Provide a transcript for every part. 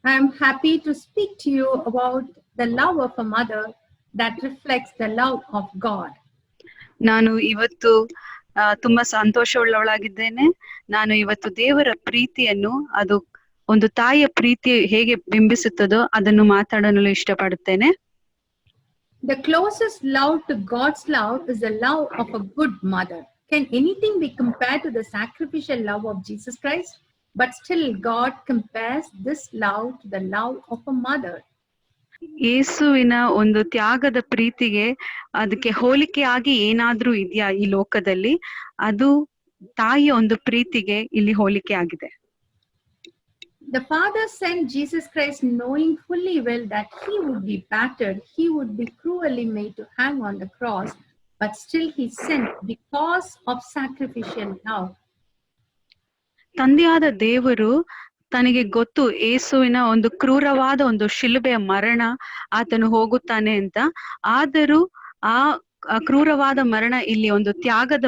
I am happy to speak to you about the love of a mother that reflects the love of God. ನಾನು ಇವತ್ತು ತುಂಬಾ ಸಂತೋಷವುಳ್ಳವಳಾಗಿದ್ದೇನೆ. ನಾನು ಇವತ್ತು ದೇವರ ಪ್ರೀತಿಯನ್ನು, ಅದು ಒಂದು ತಾಯಿಯ ಪ್ರೀತಿ ಹೇಗೆ ಬಿಂಬಿಸುತ್ತದೋ ಅದನ್ನು ಮಾತಾಡಲು ಇಷ್ಟಪಡುತ್ತೇನೆ. The closest love to God's love is the love of a good mother. Can anything be compared to the sacrificial love of Jesus Christ? But still God compares this love to the love of a mother. ಯೇಸುವಿನ ಒಂದು ತ್ಯಾಗದ ಪ್ರೀತಿಗೆ ಅದಕ್ಕೆ ಹೋಲಿಕೆಯಾಗಿ ಏನಾದ್ರೂ ಇದೆಯಾ ಈ ಲೋಕದಲ್ಲಿ? ಅದು ತಾಯಿಯ ಒಂದು ಪ್ರೀತಿಗೆ ಇಲ್ಲಿ ಹೋಲಿಕೆ ಆಗಿದೆ. The Father sent Jesus Christ knowing fully well that he would be battered, he would be cruelly made to hang on the cross, but still he sent because of sacrificial love. ತಂದೆಯಾದ ದೇವರು ತನಗೆ ಗೊತ್ತು ಯೇಸುವಿನ ಒಂದು ಕ್ರೂರವಾದ ಒಂದು ಶಿಲುಬೆಯ ಮರಣ ಆತನು ಹೋಗುತ್ತಾನೆ ಅಂತ. ಆದರೂ ಆ ಕ್ರೂರವಾದ ಮರಣ ಇಲ್ಲಿ ಒಂದು ತ್ಯಾಗದ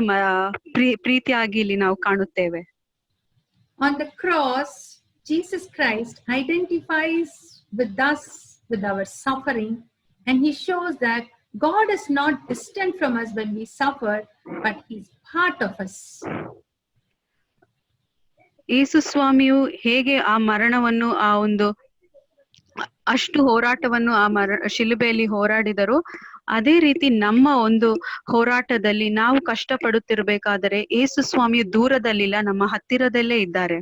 ಪ್ರೀತಿಯಾಗಿ ಇಲ್ಲಿ ನಾವು ಕಾಣುತ್ತೇವೆ. On the cross, Jesus Christ identifies with us, with our suffering, and he shows that God is not distant from us when we suffer, but he's part of us. ಯೇಸು ಸ್ವಾಮಿಯು ಹೇಗೆ ಆ ಮರಣವನ್ನು, ಆ ಒಂದು ಅಷ್ಟು ಹೋರಾಟವನ್ನು ಆ ಶಿಲುಬೆಯಲ್ಲಿ ಹೋರಾಡಿದರು, ಅದೇ ರೀತಿ ನಮ್ಮ ಒಂದು ಹೋರಾಟದಲ್ಲಿ ನಾವು ಕಷ್ಟಪಡುತ್ತಿರಬೇಕಾದರೆ ಯೇಸು ಸ್ವಾಮಿಯು ದೂರದಲ್ಲಿಲ್ಲ, ನಮ್ಮ ಹತ್ತಿರದಲ್ಲೇ ಇದ್ದಾರೆ.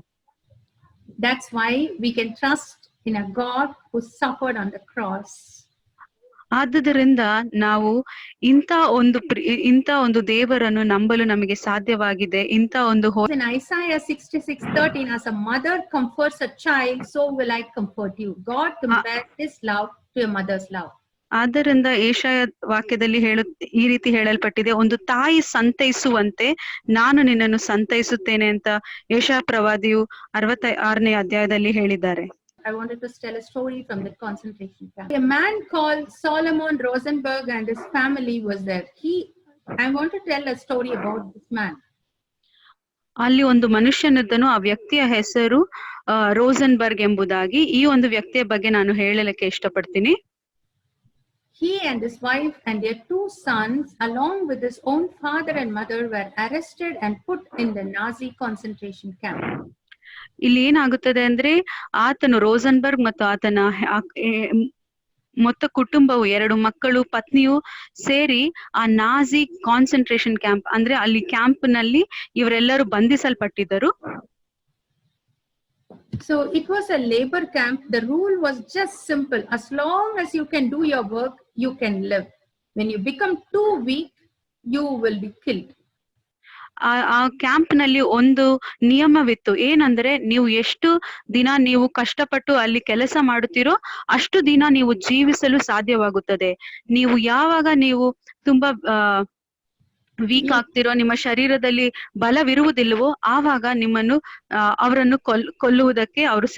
That's why we can trust in a God who suffered on the cross. ಆದುದರಿಂದ ನಾವು ಇಂಥ ಒಂದು ದೇವರನ್ನು ನಂಬಲು ನಮಗೆ ಸಾಧ್ಯವಾಗಿದೆ. ಇಂಥ ಒಂದು In Isaiah 66:13, as a mother comforts a child, so will I comfort you. God compares his love to a mother's love. ಆದ್ದರಿಂದ ಯೆಶಾಯ ವಾಕ್ಯದಲ್ಲಿ ಈ ರೀತಿ ಹೇಳಲ್ಪಟ್ಟಿದೆ, ಒಂದು ತಾಯಿ ಸಂತೈಸುವಂತೆ ನಾನು ನಿನ್ನನ್ನು ಸಂತೈಸುತ್ತೇನೆ ಅಂತ ಯೆಶಾಯ ಪ್ರವಾದಿಯು 66ನೇ ಅಧ್ಯಾಯದಲ್ಲಿ ಹೇಳಿದ್ದಾರೆ. I wanted to tell a story from the concentration camp. A man called Solomon Rosenberg and his family was there. I want to tell a story about this man. ಅಲ್ಲಿ ಒಂದು ಮನುಷ್ಯನಿದ್ದನು, ಆ ವ್ಯಕ್ತಿಯ ಹೆಸರು ರೋಸನ್ಬರ್ಗ್ ಎಂಬುದಾಗಿ. ಈ ಒಂದು ವ್ಯಕ್ತಿಯ ಬಗ್ಗೆ ನಾನು ಹೇಳಲಿಕ್ಕೆ ಇಷ್ಟಪಡ್ತೀನಿ. He and his wife and their 2 sons, along with his own father and mother, were arrested and put in the Nazi concentration camp. ಇಲ್ಲಿ ಏನಾಗುತ್ತದೆ ಅಂದ್ರೆ, ಆತನು ರೋಸನ್ಬರ್ಗ್ ಮತ್ತು ಆತನ ಮೊತ್ತ ಕುಟುಂಬವು, 2 ಮಕ್ಕಳು, ಪತ್ನಿಯು ಸೇರಿ ಆ ನಾಜಿ ಕಾನ್ಸಂಟ್ರೇಷನ್ ಕ್ಯಾಂಪ್ ಅಂದ್ರೆ ಅಲ್ಲಿ ಕ್ಯಾಂಪ್ ನಲ್ಲಿ ಇವರೆಲ್ಲರೂ ಬಂಧಿಸಲ್ಪಟ್ಟಿದ್ದರು. So it was a labor camp. The rule was just simple. As long as you can do your work, you can live. When you become too weak, you will be killed. ಆ camp ನಲ್ಲಿ ಒಂದು ನಿಯಮವಿತ್ತು. ಏನಂದ್ರೆ, ನೀವು ಎಷ್ಟು ದಿನ ನೀವು ಕಷ್ಟಪಟ್ಟು ಅಲ್ಲಿ ಕೆಲಸ ಮಾಡುತ್ತೀರೋ ಅಷ್ಟು ದಿನ ನೀವು ಜೀವಿಸಲು ಸಾಧ್ಯವಾಗುತ್ತದೆ. ನೀವು ಯಾವಾಗ ನೀವು ತುಂಬಾ ವೀಕ್ ಆಗ್ತಿರೋ, ನಿಮ್ಮ ಶರೀರದಲ್ಲಿ ಬಲವಿರುವುದಿಲ್ಲವೋ, ಆವಾಗ ನಿಮ್ಮನ್ನು ಅವರನ್ನು ಕೊಲ್ಲುವುದಕ್ಕೆ ಅವರು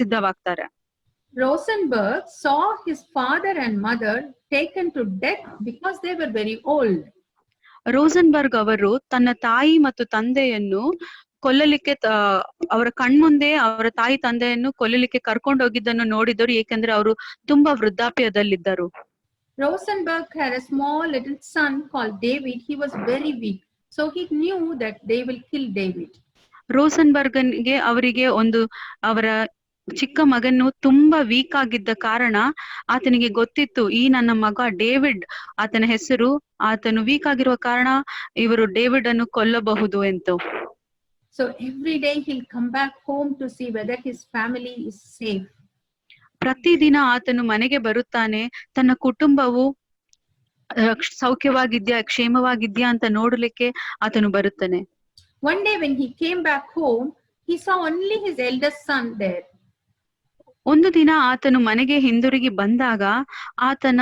ಸಿದ್ಧವಾಗ್ತಾರೆ. Rosenberg saw his father and mother taken to death because they were very old. ರೋಸನ್ಬರ್ಗ್ ಅವರು ತನ್ನ ತಾಯಿ ಮತ್ತು ತಂದೆಯನ್ನು ಕೊಲ್ಲಲಿಕ್ಕೆ, ಅವರ ಕಣ್ಮುಂದೆ ಅವರ ತಾಯಿ ತಂದೆಯನ್ನು ಕೊಲ್ಲಲಿಕ್ಕೆ ಕರ್ಕೊಂಡೋಗಿದ್ದನ್ನು ನೋಡಿದರು, ಏಕೆಂದ್ರೆ ಅವರು ತುಂಬಾ ವೃದ್ಧಾಪ್ಯದಲ್ಲಿದ್ದರು. Rosenberg had a small little son called David. He was very weak, so he knew that they will kill David. ರೋಸನ್ಬರ್ಗನ್ಗೆ ಅವರಿಗೆ ಅವರ ಚಿಕ್ಕ ಮಗನು ತುಂಬಾ ವೀಕ್ ಆಗಿದ್ದ ಕಾರಣ ಆತನಿಗೆ ಗೊತ್ತಿತ್ತು, ಈ ನನ್ನ ಮಗ ಡೇವಿಡ್ ಆತನ ಹೆಸರು, ಆತನು ವೀಕ್ ಆಗಿರುವ ಕಾರಣ ಇವರು ಡೇವಿಡ್ ಅನ್ನು ಕೊಲ್ಲಬಹುದು ಎಂದು. So every day he'll come back home to see whether his family is safe. ಪ್ರತಿದಿನ ಆತನು ಮನೆಗೆ ಬರುತ್ತಾನೆ, ತನ್ನ ಕುಟುಂಬವು ಸೌಖ್ಯವಾಗಿದ್ಯಾ, ಕ್ಷೇಮವಾಗಿದ್ಯಾ ಅಂತ ನೋಡಲಿಕ್ಕೆ ಆತನು ಬರುತ್ತಾನೆ. One day when he came back home, he saw only his eldest son there. ಒಂದು ದಿನ ಆತನು ಮನೆಗೆ ಹಿಂದಿರುಗಿ ಬಂದಾಗ ಆತನ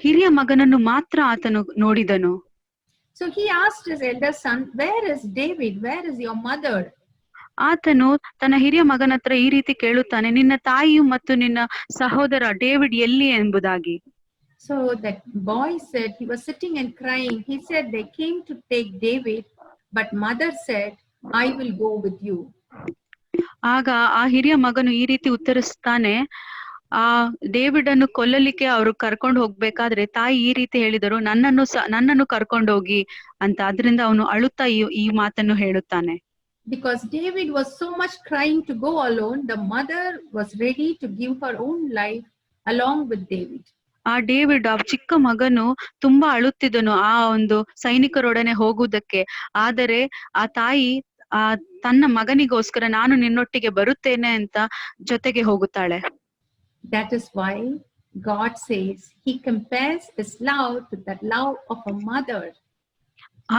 ಹಿರಿಯ ಮಗನನ್ನು ಮಾತ್ರ ಆತನು ನೋಡಿದನು. So he asked his eldest son, "Where is David? Where is your mother?" ಆತನು ತನ್ನ ಹಿರಿಯ ಮಗನ ಹತ್ರ ಈ ರೀತಿ ಕೇಳುತ್ತಾನೆ, ನಿನ್ನ ತಾಯಿಯು ಮತ್ತು ನಿನ್ನ ಸಹೋದರ ಡೇವಿಡ್ ಎಲ್ಲಿ ಎಂಬುದಾಗಿ. So that boy said, he was sitting and crying. He said, "They came to take David, but mother said, I will go with you." ಆ ಆಗ ಆ ಹಿರಿಯ ಮಗನು ಈ ರೀತಿ ಉತ್ತರಿಸ್ತಾನೆ, ಆ ಡೇವಿಡನ್ನು ಕೊಲ್ಲಲಿಕ್ಕೆ ಅವರು ಕರ್ಕೊಂಡು ಹೋಗ್ಬೇಕಾದ್ರೆ ತಾಯಿ ಈ ರೀತಿ ಹೇಳಿದರು, ನನ್ನನ್ನು ಕರ್ಕೊಂಡೋಗಿ ಅಂತ. ಅದರಿಂದ ಅವನು ಅಳುತ್ತಾ ಈ ಮಾತನ್ನು ಹೇಳುತ್ತಾನೆ. Because David was so much crying to go alone, the mother was ready to give her own life along with David. ಆ ಡೇವಿಡ್, ಆ ಚಿಕ್ಕ ಮಗನು ತುಂಬಾ ಅಳುತ್ತಿದ್ದನು ಆ ಒಂದು ಸೈನಿಕರೊಡನೆ ಹೋಗುವುದಕ್ಕೆ. ಆದರೆ ಆ ತಾಯಿ ತನ್ನ ಮಗನಿಗೋಸ್ಕರ ನಾನು ನಿನ್ನೊಟ್ಟಿಗೆ ಬರುತ್ತೇನೆ ಅಂತ ಜೊತೆಗೆ ಹೋಗುತ್ತಾಳೆ. That is why God says he compares his love to the love of a mother.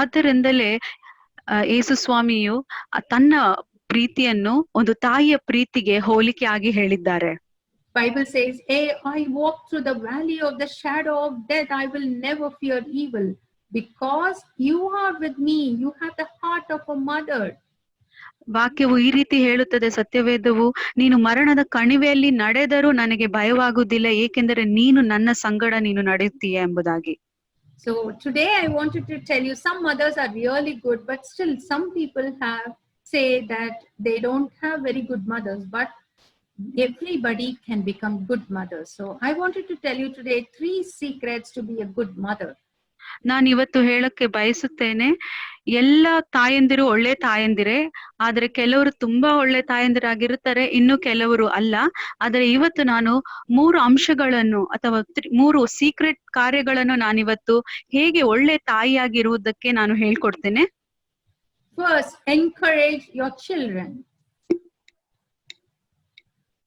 ಆದ್ದರಿಂದಲೇ ಯೇಸು ಸ್ವಾಮಿಯು ತನ್ನ ಪ್ರೀತಿಯನ್ನು ಒಂದು ತಾಯಿಯ ಪ್ರೀತಿಗೆ ಹೋಲಿಕೆ ಆಗಿ ಹೇಳಿದ್ದಾರೆ. Bible says, I walk through the valley of the shadow of death, I will never fear evil, because you are with me. You have the heart of a mother. ವಾಕ್ಯವು ಈ ರೀತಿ ಹೇಳುತ್ತದೆ, ಸತ್ಯವೇದವು, ನೀನು ಮರಣದ ಕಣಿವೆಯಲ್ಲಿ ನಡೆದರೂ ನನಗೆ ಭಯವಾಗುವುದಿಲ್ಲ, ಏಕೆಂದರೆ ನೀನು ನನ್ನ ಸಂಗಡ ನೀನು ನಡೆಯುತ್ತೀಯ ಎಂಬುದಾಗಿ. So today I wanted to tell you, some mothers are really good, but still some people say that they don't have very good mothers, but everybody can become good mothers. So I wanted to tell you today 3 secrets to be a good mother. ನಾನು ಇವತ್ತು ಹೇಳಕ್ಕೆ ಬಯಸುತ್ತೇನೆ, ಎಲ್ಲ ತಾಯಂದಿರು ಒಳ್ಳೆ ತಾಯಂದಿರೇ, ಆದ್ರೆ ಕೆಲವರು ತುಂಬಾ ಒಳ್ಳೆ ತಾಯಂದಿರಾಗಿರುತ್ತಾರೆ, ಇನ್ನು ಕೆಲವರು ಅಲ್ಲ. ಆದ್ರೆ ಇವತ್ತು ನಾನು 3 ಅಂಶಗಳನ್ನು ಅಥವಾ 3 ಸೀಕ್ರೆಟ್ ಕಾರ್ಯಗಳನ್ನು ನಾನಿವತ್ತು ಹೇಗೆ ಒಳ್ಳೆ ತಾಯಿಯಾಗಿರುವುದಕ್ಕೆ ನಾನು ಹೇಳ್ಕೊಡ್ತೇನೆ. First, encourage your children.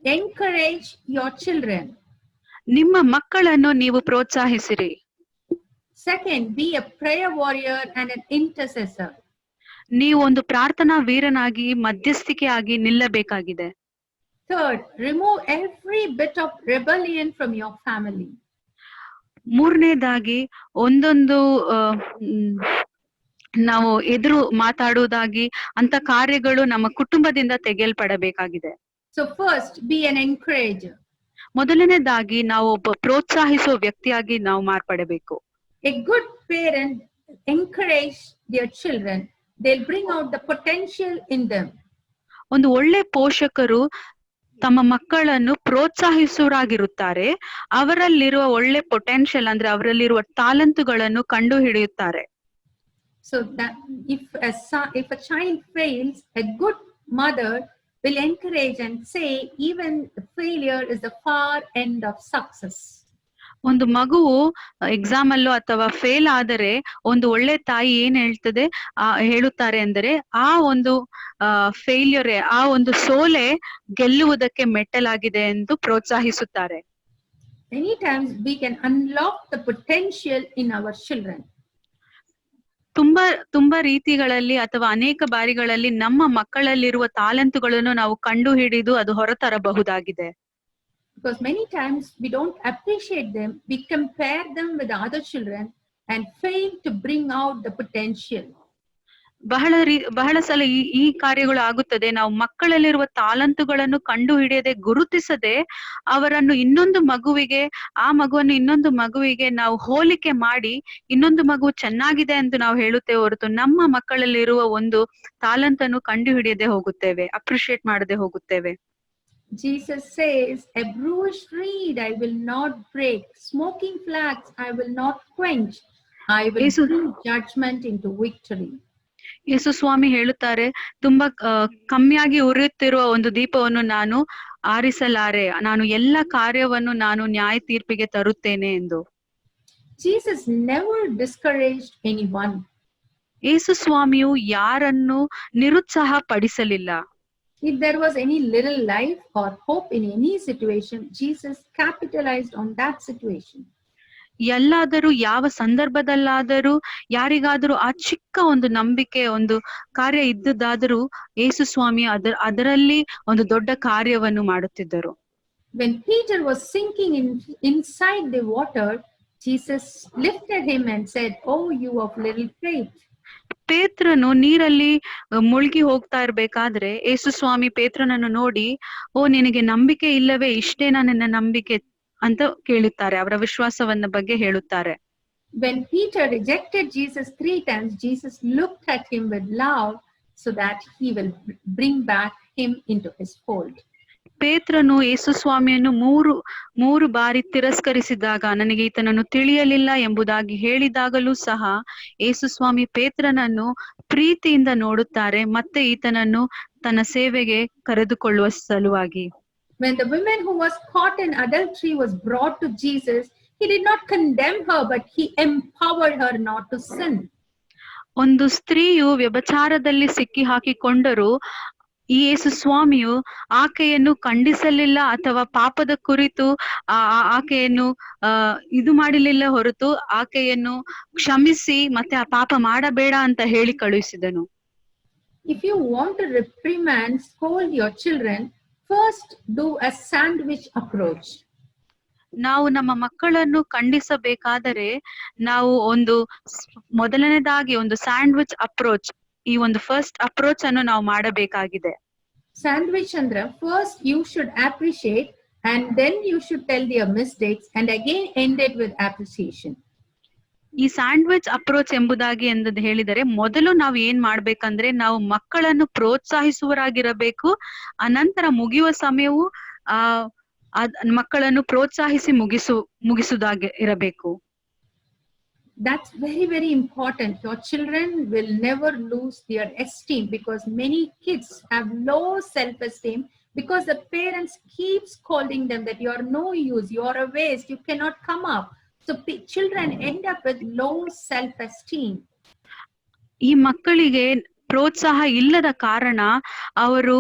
Encourage your children. ನಿಮ್ಮ ಮಕ್ಕಳನ್ನು ನೀವು ಪ್ರೋತ್ಸಾಹಿಸಿರಿ. Second, be a prayer warrior and an intercessor. ನೀವು ಒಂದು ಪ್ರಾರ್ಥನಾ ವೀರನಾಗಿ ಮಧ್ಯಸ್ಥಿಕೆಯಾಗಿ ನಿಲ್ಲಬೇಕಾಗಿದೆ. Third, remove every bit of rebellion from your family. ಮೂರನೇದಾಗಿ ಒಂದೊಂದು ನಾವು ಎದುರು ಮಾತಾಡುವುದಾಗಿ ಅಂತ ಕಾರ್ಯಗಳು ನಮ್ಮ ಕುಟುಂಬದಿಂದ ತೆಗೆಯಲ್ಪಡಬೇಕಾಗಿದೆ. So first, be an encourager. ಮೊದಲನೇದಾಗಿ ನಾವು ಒಬ್ಬ ಪ್ರೋತ್ಸಾಹಿಸುವ ವ್ಯಕ್ತಿಯಾಗಿ ನಾವು ಮಾರ್ಪಡಬೇಕು. A good parent encourage their children. They'll bring out the potential in them. ಒಂದು ಒಳ್ಳೆ ಪೋಷಕರು ತಮ್ಮ ಮಕ್ಕಳನ್ನು ಪ್ರೋತ್ಸಾಹಿಸುವರಾಗಿರುತ್ತಾರೆ. ಅವರಲ್ಲಿರುವ ಒಳ್ಳೆ ಪೊಟೆನ್ಷಿಯಲ್ ಅಂದ್ರೆ ಅವರಲ್ಲಿರುವ ತಾಲಂತುಗಳನ್ನು ಕಂಡು ಹಿಡಿಯುತ್ತಾರೆ. So that if a child fails, a good mother will encourage and say, even failure is the far end of success. ಒಂದು ಮಗುವು ಎಕ್ಸಾಮ್ ಅಲ್ಲೋ ಅಥವಾ ಫೇಲ್ ಆದರೆ ಒಂದು ಒಳ್ಳೆ ತಾಯಿ ಏನ್ ಹೇಳುತ್ತಾರೆ ಅಂದರೆ, ಆ ಒಂದು ಫೇಲ್ಯೂರೇ, ಆ ಒಂದು ಸೋಲೆ ಗೆಲ್ಲುವುದಕ್ಕೆ ಮೆಟ್ಟಲಾಗಿದೆ ಎಂದು ಪ್ರೋತ್ಸಾಹಿಸುತ್ತಾರೆ. Many times we can unlock the potential in our children. ತುಂಬಾ ರೀತಿಗಳಲ್ಲಿ ಅಥವಾ ಅನೇಕ ಬಾರಿಗಳಲ್ಲಿ ನಮ್ಮ ಮಕ್ಕಳಲ್ಲಿರುವ ತಾಲಂತುಗಳನ್ನು ನಾವು ಕಂಡು ಹಿಡಿದು ಅದು ಹೊರತರಬಹುದಾಗಿದೆ. Because many times we don't appreciate them, we compare them with the other children and fail to bring out the potential. ಬಹಳ ಸಲ ಈ ಕಾರ್ಯಗಳು ಆಗುತ್ತದೆ. ನಾವು ಮಕ್ಕಳಲ್ಲಿರುವ ತಾಲಂತುಗಳನ್ನು ಕಂಡು ಹಿಡಿಯದೆ, ಗುರುತಿಸದೆ ಅವರನ್ನು ಆ ಮಗುವನ್ನು ಇನ್ನೊಂದು ಮಗುವಿಗೆ ನಾವು ಹೋಲಿಕೆ ಮಾಡಿ ಇನ್ನೊಂದು ಮಗು ಚೆನ್ನಾಗಿದೆ ಎಂದು ನಾವು ಹೇಳುತ್ತೇವೆ ಹೊರತು ನಮ್ಮ ಮಕ್ಕಳಲ್ಲಿರುವ ಒಂದು ತಾಲಂತನ್ನು ಕಂಡು ಹಿಡಿಯದೆ ಹೋಗುತ್ತೇವೆ, ಅಪ್ರಿಶಿಯೇಟ್ ಮಾಡದೆ ಹೋಗುತ್ತೇವೆ. Jesus says, a bruised reed I will not break, smoking flax I will not quench, I will bring judgment into victory. ಯೇಸು ಸ್ವಾಮಿ ಹೇಳುತ್ತಾರೆ, ತುಂಬಾ ಕಮ್ಮಿಯಾಗಿ ಉರಿಯುತ್ತಿರುವ ಒಂದು ದೀಪವನ್ನು ನಾನು ಆರಿಸಲಾರೆ, ನಾನು ಎಲ್ಲ ಕಾರ್ಯವನ್ನು ನಾನು ನ್ಯಾಯ ತೀರ್ಪಿಗೆ ತರುತ್ತೇನೆ ಎಂದು. Jesus never discouraged anyone. ಯೇಸು ಸ್ವಾಮಿಯು ಯಾರನ್ನು ನಿರುತ್ಸಾಹ ಪಡಿಸಲಿಲ್ಲ. If there was any little life or hope in any situation, Jesus capitalized on that situation. ಎಲ್ಲಾದರೂ ಯಾವ ಸಂದರ್ಭದಲ್ಲಾದರೂ ಯಾರಿಗಾದರೂ ಆ ಚಿಕ್ಕ ಒಂದು ನಂಬಿಕೆ, ಒಂದು ಕಾರ್ಯ ಇದ್ದುದಾದರೂ ಯೇಸು ಸ್ವಾಮಿ ಅದರಲ್ಲಿ ಒಂದು ದೊಡ್ಡ ಕಾರ್ಯವನ್ನು ಮಾಡುತ್ತಿದ್ದರು. When Peter was sinking inside the water, Jesus lifted him and said, "Oh, you of little faith." ಪೇತ್ರನು ನೀರಲ್ಲಿ ಮುಳುಗಿ ಹೋಗ್ತಾ ಇರ್ಬೇಕಾದ್ರೆ ಯೇಸು ಸ್ವಾಮಿ ಪೇತ್ರನನ್ನು ನೋಡಿ, ಓ ನಿನಗೆ ನಂಬಿಕೆ ಇಲ್ಲವೇ, ಇಷ್ಟೇನಾ ನಿನ್ನ ನಂಬಿಕೆ ಅಂತ ಕೇಳುತ್ತಾರೆ, ಅವರ ವಿಶ್ವಾಸವನ್ನ ಬಗ್ಗೆ ಹೇಳುತ್ತಾರೆ. When Peter rejected Jesus 3 times, Jesus looked at him with love so that he will bring back him into his fold. ಪೇತ್ರನು ಯೇಸು ಸ್ವಾಮಿಯನ್ನು ಮೂರು ಬಾರಿ ತಿರಸ್ಕರಿಸಿದಾಗ, ನನಗೆ ಈತನನ್ನು ತಿಳಿಯಲಿಲ್ಲ ಎಂಬುದಾಗಿ ಹೇಳಿದಾಗಲೂ ಸಹ ಯೇಸು ಸ್ವಾಮಿ ಪೇತ್ರನನ್ನು ಪ್ರೀತಿಯಿಂದ ನೋಡುತ್ತಾರೆ, ಮತ್ತೆ ಈತನನ್ನು ತನ್ನ ಸೇವೆಗೆ ಕರೆದುಕೊಳ್ಳುವ ಸಲುವಾಗಿ. When the woman who was caught in adultery was brought to Jesus, he did not condemn her, but he empowered her not to sin. ಒಂದು ಸ್ತ್ರೀಯು ವ್ಯಭಿಚಾರದಲ್ಲಿ ಸಿಕ್ಕಿ ಹಾಕಿಕೊಂಡರೂ ಈ ಯೇಸು ಸ್ವಾಮಿಯು ಆಕೆಯನ್ನು ಖಂಡಿಸಲಿಲ್ಲ ಅಥವಾ ಪಾಪದ ಕುರಿತು ಆಕೆಯನ್ನು ಇದು ಮಾಡಲಿಲ್ಲ ಹೊರತು ಆಕೆಯನ್ನು ಕ್ಷಮಿಸಿ ಮತ್ತೆ ಆ ಪಾಪ ಮಾಡಬೇಡ ಅಂತ ಹೇಳಿ ಕಳುಹಿಸಿದನು. If you want to reprimand, scold your children, first do a sandwich approach. ನಾವು ನಮ್ಮ ಮಕ್ಕಳನ್ನು ಖಂಡಿಸಬೇಕಾದರೆ ನಾವು ಮೊದಲನೇದಾಗಿ ಒಂದು ಸ್ಯಾಂಡ್ವಿಚ್ ಅಪ್ರೋಚ್, ಈ ಒಂದು ಫಸ್ಟ್ ಅಪ್ರೋಚ್ ಅನ್ನು ನಾವು ಮಾಡಬೇಕಾಗಿದೆ. ಸ್ಯಾಂಡ್ವಿಚ್ ಅಂದ್ರೆ first you should appreciate and then you should tell their mistakes and again end it with appreciation. ಈ ಸ್ಯಾಂಡ್ವಿಚ್ ಅಪ್ರೋಚ್ ಎಂಬುದಾಗಿ ಎಂದು ಹೇಳಿದರೆ, ಮೊದಲು ನಾವು ಏನ್ ಮಾಡ್ಬೇಕಂದ್ರೆ ನಾವು ಮಕ್ಕಳನ್ನು ಪ್ರೋತ್ಸಾಹಿಸುವರಾಗಿರಬೇಕು. ಅನಂತರ ಮುಗಿಯುವ ಸಮಯವು ಮಕ್ಕಳನ್ನು ಪ್ರೋತ್ಸಾಹಿಸಿ ಮುಗಿಸುವುದಾಗಿ ಇರಬೇಕು. That's very, very important. Your children will never lose their esteem, because many kids have low self-esteem because the parents keep scolding them that you are no use, you are a waste, you cannot come up. So children end up with low self-esteem. ಈ ಮಕ್ಕಳಿಗೆ ಪ್ರೋತ್ಸಾಹ ಇಲ್ಲದ ಕಾರಣ ಅವರು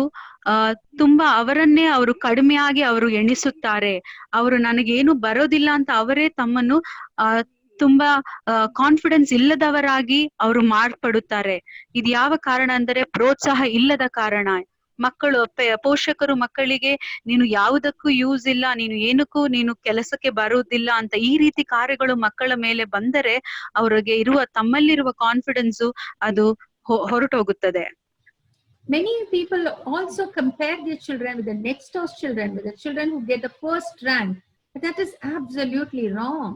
ತುಂಬಾ ಅವರನ್ನೇ ಅವರು ಕಡಿಮೆಯಾಗಿ ಅವರು ಎಣಿಸುತ್ತಾರೆ. ಅವರು ನನಗೇನು ಬರೋದಿಲ್ಲ ಅಂತ ಅವರೇ ತಮ್ಮನ್ನು ತುಂಬಾ ಕಾನ್ಫಿಡೆನ್ಸ್ ಇಲ್ಲದವರಾಗಿ ಅವರು ಮಾರ್ಪಡುತ್ತಾರೆ. ಇದು ಯಾವ ಕಾರಣ ಅಂದರೆ ಪ್ರೋತ್ಸಾಹ ಇಲ್ಲದ ಕಾರಣ. ಮಕ್ಕಳು ಪೋಷಕರು ಮಕ್ಕಳಿಗೆ ನೀನು ಯಾವುದಕ್ಕೂ ಯೂಸ್ ಇಲ್ಲ, ನೀನು ಏನಕ್ಕೂ ನೀನು ಕೆಲಸಕ್ಕೆ ಬರುವುದಿಲ್ಲ ಅಂತ ಈ ರೀತಿ ಕಾರ್ಯಗಳು ಮಕ್ಕಳ ಮೇಲೆ ಬಂದರೆ ಅವರಿಗೆ ತಮ್ಮಲ್ಲಿರುವ ಕಾನ್ಫಿಡೆನ್ಸ್ ಅದು ಹೊರಟೋಗುತ್ತದೆ. Many people also compare their children with the next door's children, with the children who get the first rank. But that is absolutely wrong.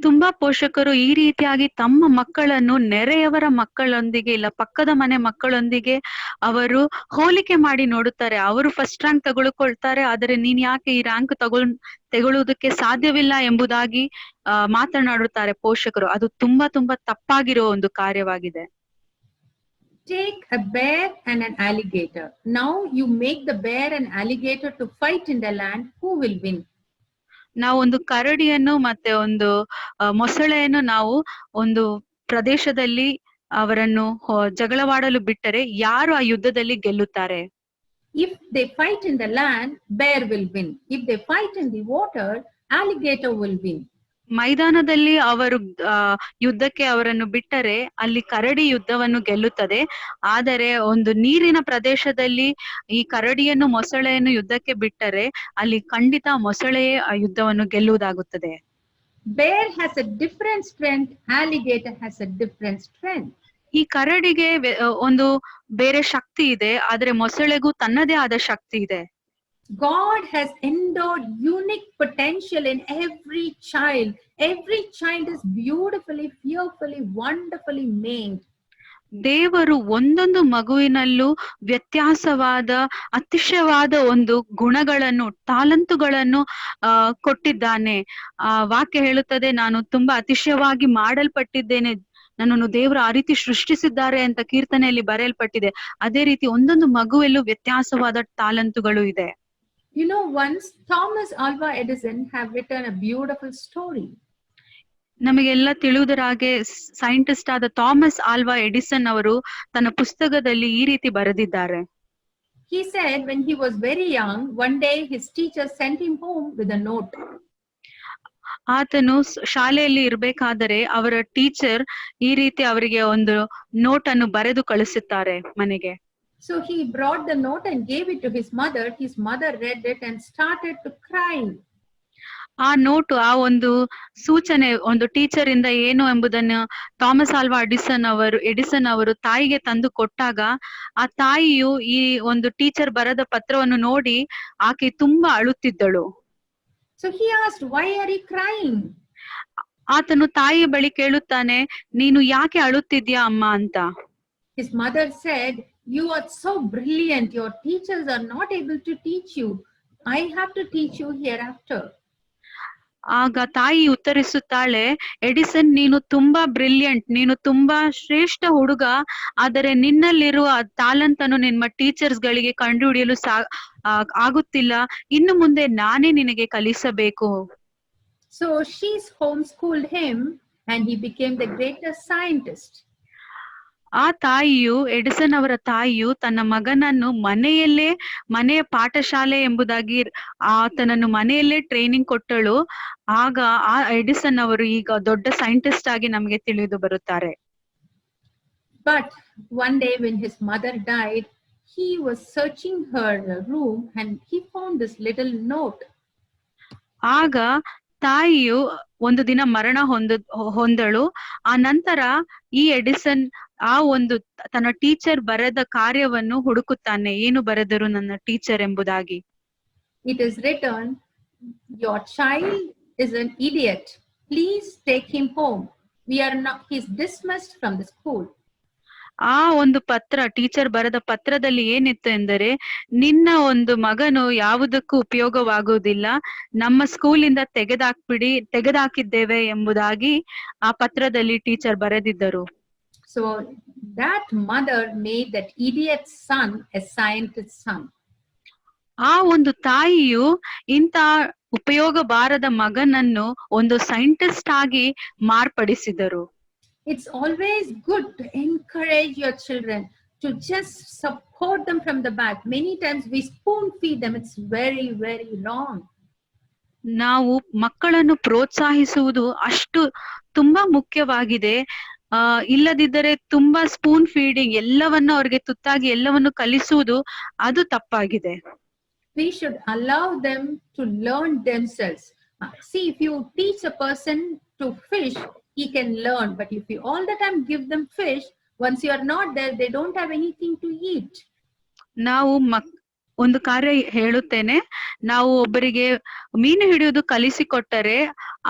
ತುಂಬಾ ಪೋಷಕರು ಈ ರೀತಿಯಾಗಿ ತಮ್ಮ ಮಕ್ಕಳನ್ನು ನೆರೆಯವರ ಮಕ್ಕಳೊಂದಿಗೆ ಇಲ್ಲ ಪಕ್ಕದ ಮನೆ ಮಕ್ಕಳೊಂದಿಗೆ ಅವರು ಹೋಲಿಕೆ ಮಾಡಿ ನೋಡುತ್ತಾರೆ. ಅವರು ಫಸ್ಟ್ ರ್ಯಾಂಕ್ ತಗೊಳ್ಕೊಳ್ತಾರೆ, ಆದರೆ ನೀನ್ ಯಾಕೆ ಈ ರ್ಯಾಂಕ್ ತಗೊಳ್ಳುವುದಕ್ಕೆ ಸಾಧ್ಯವಿಲ್ಲ ಎಂಬುದಾಗಿ ಮಾತನಾಡುತ್ತಾರೆ ಪೋಷಕರು. ಅದು ತುಂಬಾ ತುಂಬಾ ತಪ್ಪಾಗಿರೋ ಒಂದು ಕಾರ್ಯವಾಗಿದೆ. Take a bear and an alligator. Now you make the bear and alligator to fight in the land. Who will win? ನಾವು ಒಂದು ಕರಡಿಯನ್ನು ಮತ್ತೆ ಒಂದು ಮೊಸಳೆಯನ್ನು ನಾವು ಒಂದು ಪ್ರದೇಶದಲ್ಲಿ ಅವರನ್ನು ಜಗಳವಾಡಲು ಬಿಟ್ಟರೆ ಯಾರು ಆ ಯುದ್ಧದಲ್ಲಿ ಗೆಲ್ಲುತ್ತಾರೆ? If they fight in the land, bear will win. If they fight in the water, alligator will win. ಮೈದಾನದಲ್ಲಿ ಅವರು ಯುದ್ಧಕ್ಕೆ ಅವರನ್ನು ಬಿಟ್ಟರೆ ಅಲ್ಲಿ ಕರಡಿ ಯುದ್ಧವನ್ನು ಗೆಲ್ಲುತ್ತದೆ. ಆದರೆ ಒಂದು ನೀರಿನ ಪ್ರದೇಶದಲ್ಲಿ ಈ ಕರಡಿಯನ್ನು ಮೊಸಳೆಯನ್ನು ಯುದ್ಧಕ್ಕೆ ಬಿಟ್ಟರೆ ಅಲ್ಲಿ ಖಂಡಿತ ಮೊಸಳೆಯೇ ಆ ಯುದ್ಧವನ್ನು ಗೆಲ್ಲುವುದಾಗುತ್ತದೆ. Bear has a different strength, alligator has a different strength. ಈ ಕರಡಿಗೆ ಒಂದು ಬೇರೆ ಶಕ್ತಿ ಇದೆ, ಆದ್ರೆ ಮೊಸಳೆಗೂ ತನ್ನದೇ ಆದ ಶಕ್ತಿ ಇದೆ. God has endowed unique potential in every child. Every child is beautifully, fearfully, wonderfully made. ದೇವರು ಒಂದೊಂದು ಮಗುವಿನಲ್ಲೂ ವ್ಯತ್ಯಾಸವಾದ ಅತಿಶಯವಾದ ಒಂದು ಗುಣಗಳನ್ನು ತಾಲಂತುಗಳನ್ನು ಕೊಟ್ಟಿದ್ದಾನೆ. ವಾಕ್ಯ ಹೇಳುತ್ತದೆ, ನಾನು ತುಂಬಾ ಅತಿಶಯವಾಗಿ ಮಾಡಲ್ಪಟ್ಟಿದ್ದೇನೆ, ನನ್ನನ್ನು ದೇವರು ಆ ರೀತಿ ಸೃಷ್ಟಿಸಿದ್ದಾರೆ ಅಂತ ಕೀರ್ತನೆಯಲ್ಲಿ ಬರೆಯಲ್ಪಟ್ಟಿದೆ. ಅದೇ ರೀತಿ ಒಂದೊಂದು ಮಗುವಲ್ಲೂ ವ್ಯತ್ಯಾಸವಾದ ತಾಲಂತುಗಳು ಇದೆ. You know, once Thomas Alva Edison have written a beautiful story. ನಮಗೆಲ್ಲ ತಿಳಿಯುವುದರಾಗೆ ಸೈಂಟಿಸ್ಟ್ ಆದ ಥಾಮಸ್ ಆಲ್ವಾ ಎಡಿಸನ್ ಅವರು ತನ್ನ ಪುಸ್ತಕದಲ್ಲಿ ಈ ರೀತಿ ಬರೆದಿದ್ದಾರೆ. He said when he was very young, one day his teacher sent him home with a note. ಆತನು ಶಾಲೆಯಲ್ಲಿ ಇರಬೇಕಾದರೆ ಅವರ ಟೀಚರ್ ಈ ರೀತಿ ಅವರಿಗೆ ಒಂದು ನೋಟ್ ಅನ್ನು ಬರೆದು ಕಳಿಸುತ್ತಾರೆ ಮನೆಗೆ. So he brought the note and gave it to his mother. His mother read it and started to cry. ಆ ನೋಟು ಆ ಒಂದು ಸೂಚನೆ ಒಂದು ಟೀಚರ್ ಇಂದ ಏನು ಎಂಬುದನ್ನು ಥಾಮಸ್ ಆಲ್ವಾ ಎಡಿಸನ್ ಅವರು ತಾಯಿಗೆ ತಂದು ಕೊಟ್ಟಾಗ ಆ ತಾಯಿಯು ಈ ಒಂದು ಟೀಚರ್ ಬರೆದ ಪತ್ರವನ್ನು ನೋಡಿ ಆಕೆ ತುಂಬಾ ಅಳುತ್ತಿದ್ದಳು. So he asked, why are you crying? ಆತನು ತಾಯಿಯ ಬಳಿ ಕೇಳುತ್ತಾನೆ, ನೀನು ಯಾಕೆ ಅಳುತ್ತಿದ್ಯಾ ಅಮ್ಮ ಅಂತ. his mother said, "You are so brilliant. Your teachers are not able to teach you. I have to teach you hereafter." ಆಗ ತಾಯಿ ಉತ್ತರಿಸುತ್ತಾಳೆ, ಎಡಿಸನ್, ನೀನು ತುಂಬಾ ಬ್ರಿಲಿಯಂಟ್, ನೀನು ತುಂಬಾ ಶ್ರೇಷ್ಠ ಹುಡುಗ, ಆದರೆ ನಿನ್ನಲ್ಲಿರುವ ತಾಲಂತನ್ನು ನಿಮ್ಮ ಟೀಚರ್ಸ್ ಗಳಿಗೆ ಕಂಡುಹಿಡಿಯಲು ಆಗುತ್ತಿಲ್ಲ. ಇನ್ನು ಮುಂದೆ ನಾನೇ ನಿನಗೆ ಕಲಿಸಬೇಕು. So she's homeschooled him and he became the greatest scientist. ಆ ತಾಯಿಯು, ಎಡಿಸನ್ ಅವರ ತಾಯಿಯು ತನ್ನ ಮಗನನ್ನು ಮನೆಯ ಪಾಠಶಾಲೆ ಎಂಬುದಾಗಿ ಆತನನ್ನು ಮನೆಯಲ್ಲೇ ಟ್ರೈನಿಂಗ್ ಕೊಟ್ಟಳು. ಆಗ ಆ ಎಡಿಸನ್ ಅವರು ಈಗ ದೊಡ್ಡ ಸೈಂಟಿಸ್ಟ್ ಆಗಿ ನಮಗೆ ತಿಳಿದು ಬರುತ್ತಾರೆ. But one day when his mother died, he was searching her room and he found this little note. ಆಗ ತಾಯಿಯು ಒಂದು ದಿನ ಮರಣ ಹೊಂದಳು. ಆ ನಂತರ ಈ ಎಡಿಸನ್ ಆ ಒಂದು ತನ್ನ ಟೀಚರ್ ಬರೆದ ಕಾರ್ಯವನ್ನು ಹುಡುಕುತ್ತಾನೆ, ಏನು ಬರೆದರು ನನ್ನ ಟೀಚರ್ ಎಂಬುದಾಗಿ. It is written, "Your child is an idiot. Please take him home. He's dismissed from the school." ಆ ಒಂದು ಟೀಚರ್ ಬರೆದ ಪತ್ರದಲ್ಲಿ ಏನಿತ್ತು ಎಂದರೆ, ನಿನ್ನ ಒಂದು ಮಗನು ಯಾವುದಕ್ಕೂ ಉಪಯೋಗವಾಗುವುದಿಲ್ಲ, ನಮ್ಮ ಸ್ಕೂಲಿಂದ ತೆಗೆದಾಕಿದ್ದೇವೆ ಎಂಬುದಾಗಿ ಆ ಪತ್ರದಲ್ಲಿ ಟೀಚರ್ ಬರೆದಿದ್ದರು. So that mother made that idiot son a scientist son. ಆ ಒಂದು ತಾಯಿಯು ಇಂಥ ಉಪಯೋಗ ಬಾರದ ಮಗನನ್ನು ಒಂದು ಸೈಂಟಿಸ್ಟ್ ಆಗಿ ಮಾರ್ಪಡಿಸಿದರು. It's always good to encourage your children, to just support them from the back. Many times we spoon feed them. It's very, very wrong. ನಾವು ಮಕ್ಕಳನ್ನು ಪ್ರೋತ್ಸಾಹಿಸುವುದು ಅಷ್ಟು ತುಂಬಾ ಮುಖ್ಯವಾಗಿದೆ. ಇಲ್ಲದಿದ್ದರೆ ತುಂಬಾ ಸ್ಪೂನ್ ಫೀಡಿಂಗ್, ಎಲ್ಲವನ್ನು ಅವ್ರಿಗೆ ತುತ್ತಾಗಿ ಎಲ್ಲವನ್ನು ಕಲಿಸುವುದು ಅದು ತಪ್ಪಾಗಿದೆ. We should allow them to learn themselves. See, if you teach a person to fish, he can learn. But if you all the time give them fish, once you are not there, they don't have anything to eat. ನಾವು ಒಂದು ಕಾರ್ಯ ಹೇಳುತ್ತೇನೆ. ನಾವು ಒಬ್ಬರಿಗೆ ಮೀನು ಹಿಡಿಯುವುದು ಕಲಿಸಿಕೊಟ್ಟರೆ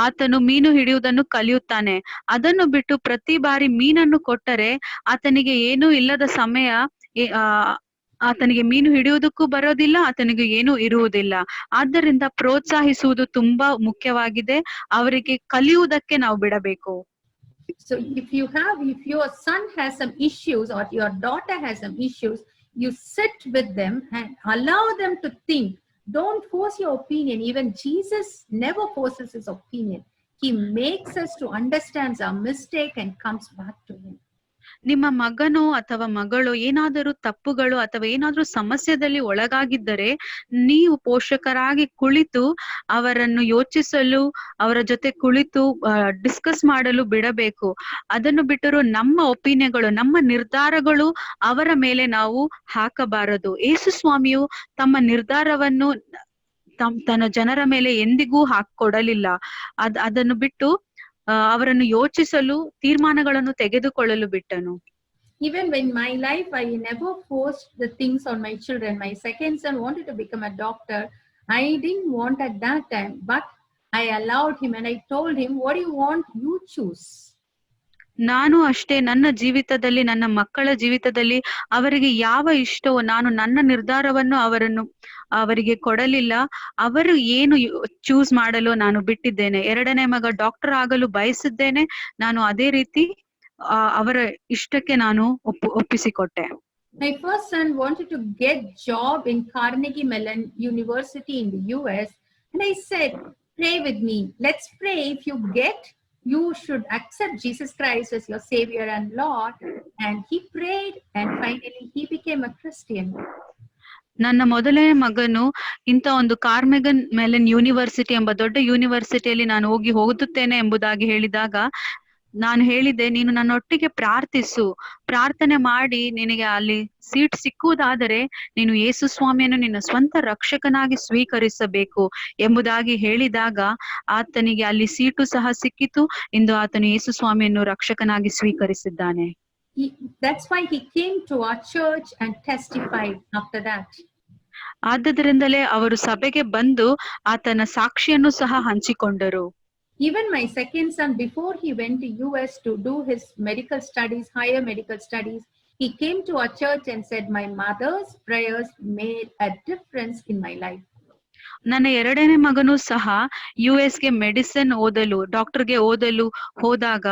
ಆತನು ಮೀನು ಹಿಡಿಯುವುದನ್ನು ಕಲಿಯುತ್ತಾನೆ. ಅದನ್ನು ಬಿಟ್ಟು ಪ್ರತಿ ಬಾರಿ ಮೀನನ್ನು ಕೊಟ್ಟರೆ ಆತನಿಗೆ ಏನೂ ಇಲ್ಲದ ಸಮಯ, ಆತನಿಗೆ ಮೀನು ಹಿಡಿಯುವುದಕ್ಕೂ ಬರೋದಿಲ್ಲ, ಆತನಿಗೆ ಏನೂ ಇರುವುದಿಲ್ಲ. ಆದ್ದರಿಂದ ಪ್ರೋತ್ಸಾಹಿಸುವುದು ತುಂಬಾ ಮುಖ್ಯವಾಗಿದೆ. ಅವರಿಗೆ ಕಲಿಯುವುದಕ್ಕೆ ನಾವು ಬಿಡಬೇಕು. So if your son has some issues or your daughter has some issues, you sit with them and allow them to think. Don't force your opinion. Even Jesus never forces his opinion. He makes us to understand our mistake and comes back to him. ನಿಮ್ಮ ಮಗನು ಅಥವಾ ಮಗಳು ಏನಾದರೂ ತಪ್ಪುಗಳು ಅಥವಾ ಏನಾದರೂ ಸಮಸ್ಯೆಯಲ್ಲಿ ಒಳಗಾಗಿದ್ದರೆ ನೀವು ಪೋಷಕರಾಗಿ ಕುಳಿತು ಅವರನ್ನು ಯೋಚಿಸಲು, ಅವರ ಜೊತೆ ಕುಳಿತು ಡಿಸ್ಕಸ್ ಮಾಡಲು ಬಿಡಬೇಕು. ಅದನ್ನು ಬಿಟ್ಟರು ನಮ್ಮ ಒಪಿನಿಯನ್ಗಳು, ನಮ್ಮ ನಿರ್ಧಾರಗಳು ಅವರ ಮೇಲೆ ನಾವು ಹಾಕಬಾರದು. ಯೇಸು ಸ್ವಾಮಿಯು ತಮ್ಮ ನಿರ್ಧಾರವನ್ನು ತನ್ನ ಜನರ ಮೇಲೆ ಎಂದಿಗೂ ಹಾಕೊಡಲಿಲ್ಲ. ಅದನ್ನು ಬಿಟ್ಟು ಅವರನ್ನು ಯೋಚಿಸಲು, ತೀರ್ಮಾನಗಳನ್ನು ತೆಗೆದುಕೊಳ್ಳಲು ಬಿಟ್ಟನು. Even in my life, I never forced the things on my children. My second son wanted to become a doctor. I didn't want at that time, but I allowed him and I told him, "What do you want? You choose." ನಾನು ಅಷ್ಟೇ, ನನ್ನ ಜೀವಿತದಲ್ಲಿ, ನನ್ನ ಮಕ್ಕಳ ಜೀವಿತದಲ್ಲಿ ಅವರಿಗೆ ಯಾವ ಇಷ್ಟವೋ ನಾನು ನನ್ನ ನಿರ್ಧಾರವನ್ನು ಅವರಿಗೆ ಕೊಡಲಿಲ್ಲ. ಅವರು ಏನು ಚೂಸ್ ಮಾಡಲು ನಾನು ಬಿಟ್ಟಿದ್ದೇನೆ. ಎರಡನೇ ಮಗ ಡಾಕ್ಟರ್ ಆಗಲು ಬಯಸಿದ್ದೇನೆ, ನಾನು ಅದೇ ರೀತಿ ಅವರ ಇಷ್ಟಕ್ಕೆ ನಾನು ಒಪ್ಪಿಸಿಕೊಟ್ಟೆ. My first son wanted to get job in Carnegie Mellon University in the US, and I said, "Pray with me. Let's pray. If you get, you should accept Jesus Christ as your Savior and Lord." And he prayed, and finally he became a Christian. ನನ್ನ ಮೊದಲನೇ ಮಗನು ಇಂಥ ಒಂದು ಕಾರ್ಮೆಗನ್ melon university ಎಂಬ ದೊಡ್ಡ ಯೂನಿವರ್ಸಿಟಿಯಲ್ಲಿ ನಾನು ಓದುತ್ತೇನೆ ಎಂಬುದಾಗಿ ಹೇಳಿದಾಗ ನಾನು ಹೇಳಿದೆ, ನೀನು ನನ್ನೊಟ್ಟಿಗೆ ಪ್ರಾರ್ಥನೆ ಮಾಡಿ ನಿನಗೆ ಅಲ್ಲಿ ಸೀಟ್ ಸಿಕ್ಕುವುದಾದರೆ ನೀನು ಯೇಸು ಸ್ವಾಮಿಯನ್ನು ನಿನ್ನ ಸ್ವಂತ ರಕ್ಷಕನಾಗಿ ಸ್ವೀಕರಿಸಬೇಕು ಎಂಬುದಾಗಿ ಹೇಳಿದಾಗ ಆತನಿಗೆ ಅಲ್ಲಿ ಸೀಟು ಸಹ ಸಿಕ್ಕಿತು. ಇಂದು ಆತನು ಯೇಸು ಸ್ವಾಮಿಯನ್ನು ರಕ್ಷಕನಾಗಿ ಸ್ವೀಕರಿಸಿದ್ದಾನೆ. That's why he came to our church and testified after that. ಆದ್ದರಿಂದಲೇ ಅವರು ಸಭೆಗೆ ಬಂದು ಆತನ ಸಾಕ್ಷಿಯನ್ನು ಸಹ ಹಂಚಿಕೊಂಡರು. Even my second son, before he went to US to do his medical studies, higher medical studies, He came to our church and said, my mother's prayers made a difference in my life. ನನ್ನ ಎರಡನೇ ಮಗನೂ ಸಹ US ಗೆ medicine ಓದಲು ಡಾಕ್ಟರ್ಗೆ ಓದಲು ಹೋದಾಗ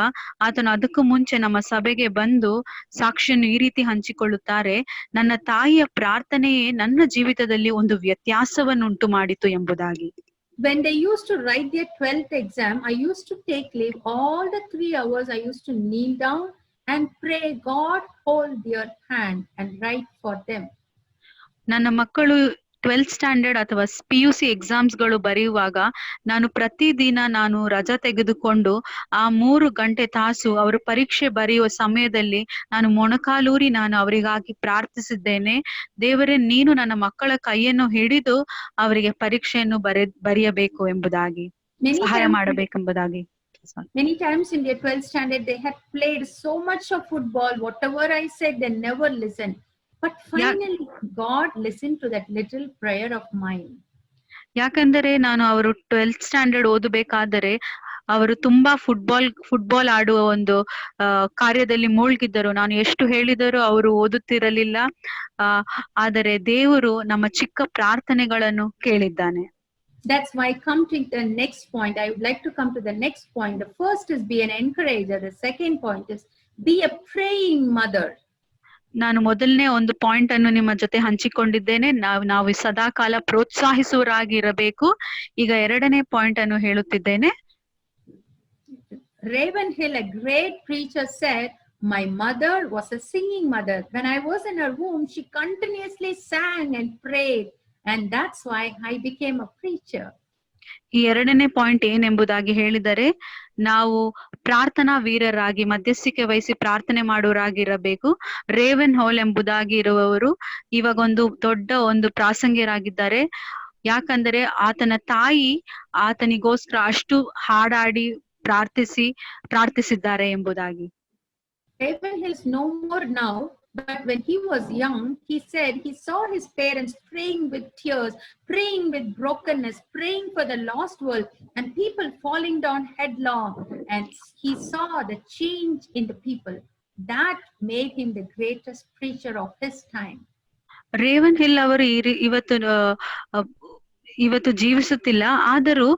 ಆತನು ಅದಕ್ಕೂ ಮುಂಚೆ ನಮ್ಮ ಸಭೆಗೆ ಬಂದು ಸಾಕ್ಷಿಯನ್ನು ಈ ರೀತಿ ಹಂಚಿಕೊಳ್ಳುತ್ತಾರೆ, ನನ್ನ ತಾಯಿಯ ಪ್ರಾರ್ಥನೆಯೇ ನನ್ನ ಜೀವಿತದಲ್ಲಿ ಒಂದು ವ್ಯತ್ಯಾಸವನ್ನುಂಟು ಮಾಡಿತು ಎಂಬುದಾಗಿ. When they used to write their 12th exam, I used to take leave. All the 3 hours I used to kneel down and pray, God hold their hand and write for them. ನನ್ನ ಮಕ್ಕಳು 12th standard ಅಥವಾ PUC ಎಕ್ಸಾಮ್ಸ್ಗಳು ಬರೆಯುವಾಗ ನಾನು ಪ್ರತಿದಿನ ನಾನು ರಜಾ ತೆಗೆದುಕೊಂಡು ಆ 3 ಗಂಟೆ ತಾಸು ಅವರು ಪರೀಕ್ಷೆ ಬರೆಯುವ ಸಮಯದಲ್ಲಿ ನಾನು ಮೊಣಕಾಲೂರಿ ನಾನು ಅವರಿಗಾಗಿ ಪ್ರಾರ್ಥಿಸಿದ್ದೇನೆ. ದೇವರೇ, ನೀನು ನನ್ನ ಮಕ್ಕಳ ಕೈಯನ್ನು ಹಿಡಿದು ಅವರಿಗೆ ಪರೀಕ್ಷೆಯನ್ನು ಬರೆಯಬೇಕು ಎಂಬುದಾಗಿ, ಸಹಾಯ ಮಾಡಬೇಕೆಂಬುದಾಗಿ. Many times in their 12th standard, they had played so much of football. Whatever I said, they never listened. But finally, God listened to that little prayer of mine. ಯಾಕಂದರೆ ನಾನು ಅವರು 12th ಸ್ಟ್ಯಾಂಡರ್ಡ್ ಓದಬೇಕಾದರೆ ಅವರು ತುಂಬಾ football ಆಡುವ ಒಂದು ಕಾರ್ಯದಲ್ಲಿ ಮುಳುಗಿದ್ದರು. ನಾನು ಎಷ್ಟು ಹೇಳಿದರೂ ಅವರು ಓದುತ್ತಿರಲಿಲ್ಲ. ಆದರೆ ದೇವರು ನಮ್ಮ ಚಿಕ್ಕ ಪ್ರಾರ್ಥನೆಗಳನ್ನು ಕೇಳಿದ್ದಾನೆ. That's why I come to the next point. I would like to come to the next point. The first is be an encourager. The second point is be a praying mother. ನಾನು ಮೊದಲನೇ ಒಂದು point ಅನ್ನು ನಿಮ್ಮ ಜೊತೆ ಹಂಚಿಕೊಂಡಿದ್ದೇನೆ. ನಾವು ಸದಾಕಾಲ ಪ್ರೋತ್ಸಾಹಿಸುವರಾಗಿರಬೇಕು. ಈಗ ಎರಡನೇ ಪಾಯಿಂಟ್ ಅನ್ನು ಹೇಳುತ್ತಿದ್ದೇನೆ. Ravenhill, a great preacher, said, my mother was a singing mother. When I was in her womb, she continuously sang and prayed. And that's why I became a preacher. ಈ ಎರಡನೇ ಪಾಯಿಂಟ್ ಏನೆಂಬುದಾಗಿ ಹೇಳಿದರೆ, ನಾವು ಪ್ರಾರ್ಥನಾ ವೀರರಾಗಿ ಮಧ್ಯಸ್ಥಿಕೆ ವಹಿಸಿ ಪ್ರಾರ್ಥನೆ ಮಾಡುವರಾಗಿರಬೇಕು. ರೇವನ್ ಹಾಲ್ ಎಂಬುದಾಗಿ ಇರುವವರು ಇವಾಗ ಒಂದು ದೊಡ್ಡ ಒಂದು ಪ್ರಾಸಂಗಿಕರಾಗಿದ್ದಾರೆ. ಯಾಕಂದರೆ ಆತನ ತಾಯಿ ಆತನಿಗೋಸ್ಕರ ಅಷ್ಟು ಹಾಡಾಡಿ ಪ್ರಾರ್ಥಿಸಿದ್ದಾರೆ ಎಂಬುದಾಗಿ. Ravenhill is no more now, but when he was young, he said he saw his parents praying with tears, praying with brokenness, praying for the lost world, and people falling down headlong. And he saw the change in the people. That made him the greatest preacher of his time. Raven hill ಅವರು ಇವತ್ತು ಜೀವಿಸುತ್ತಿಲ್ಲ. ಆದರೂ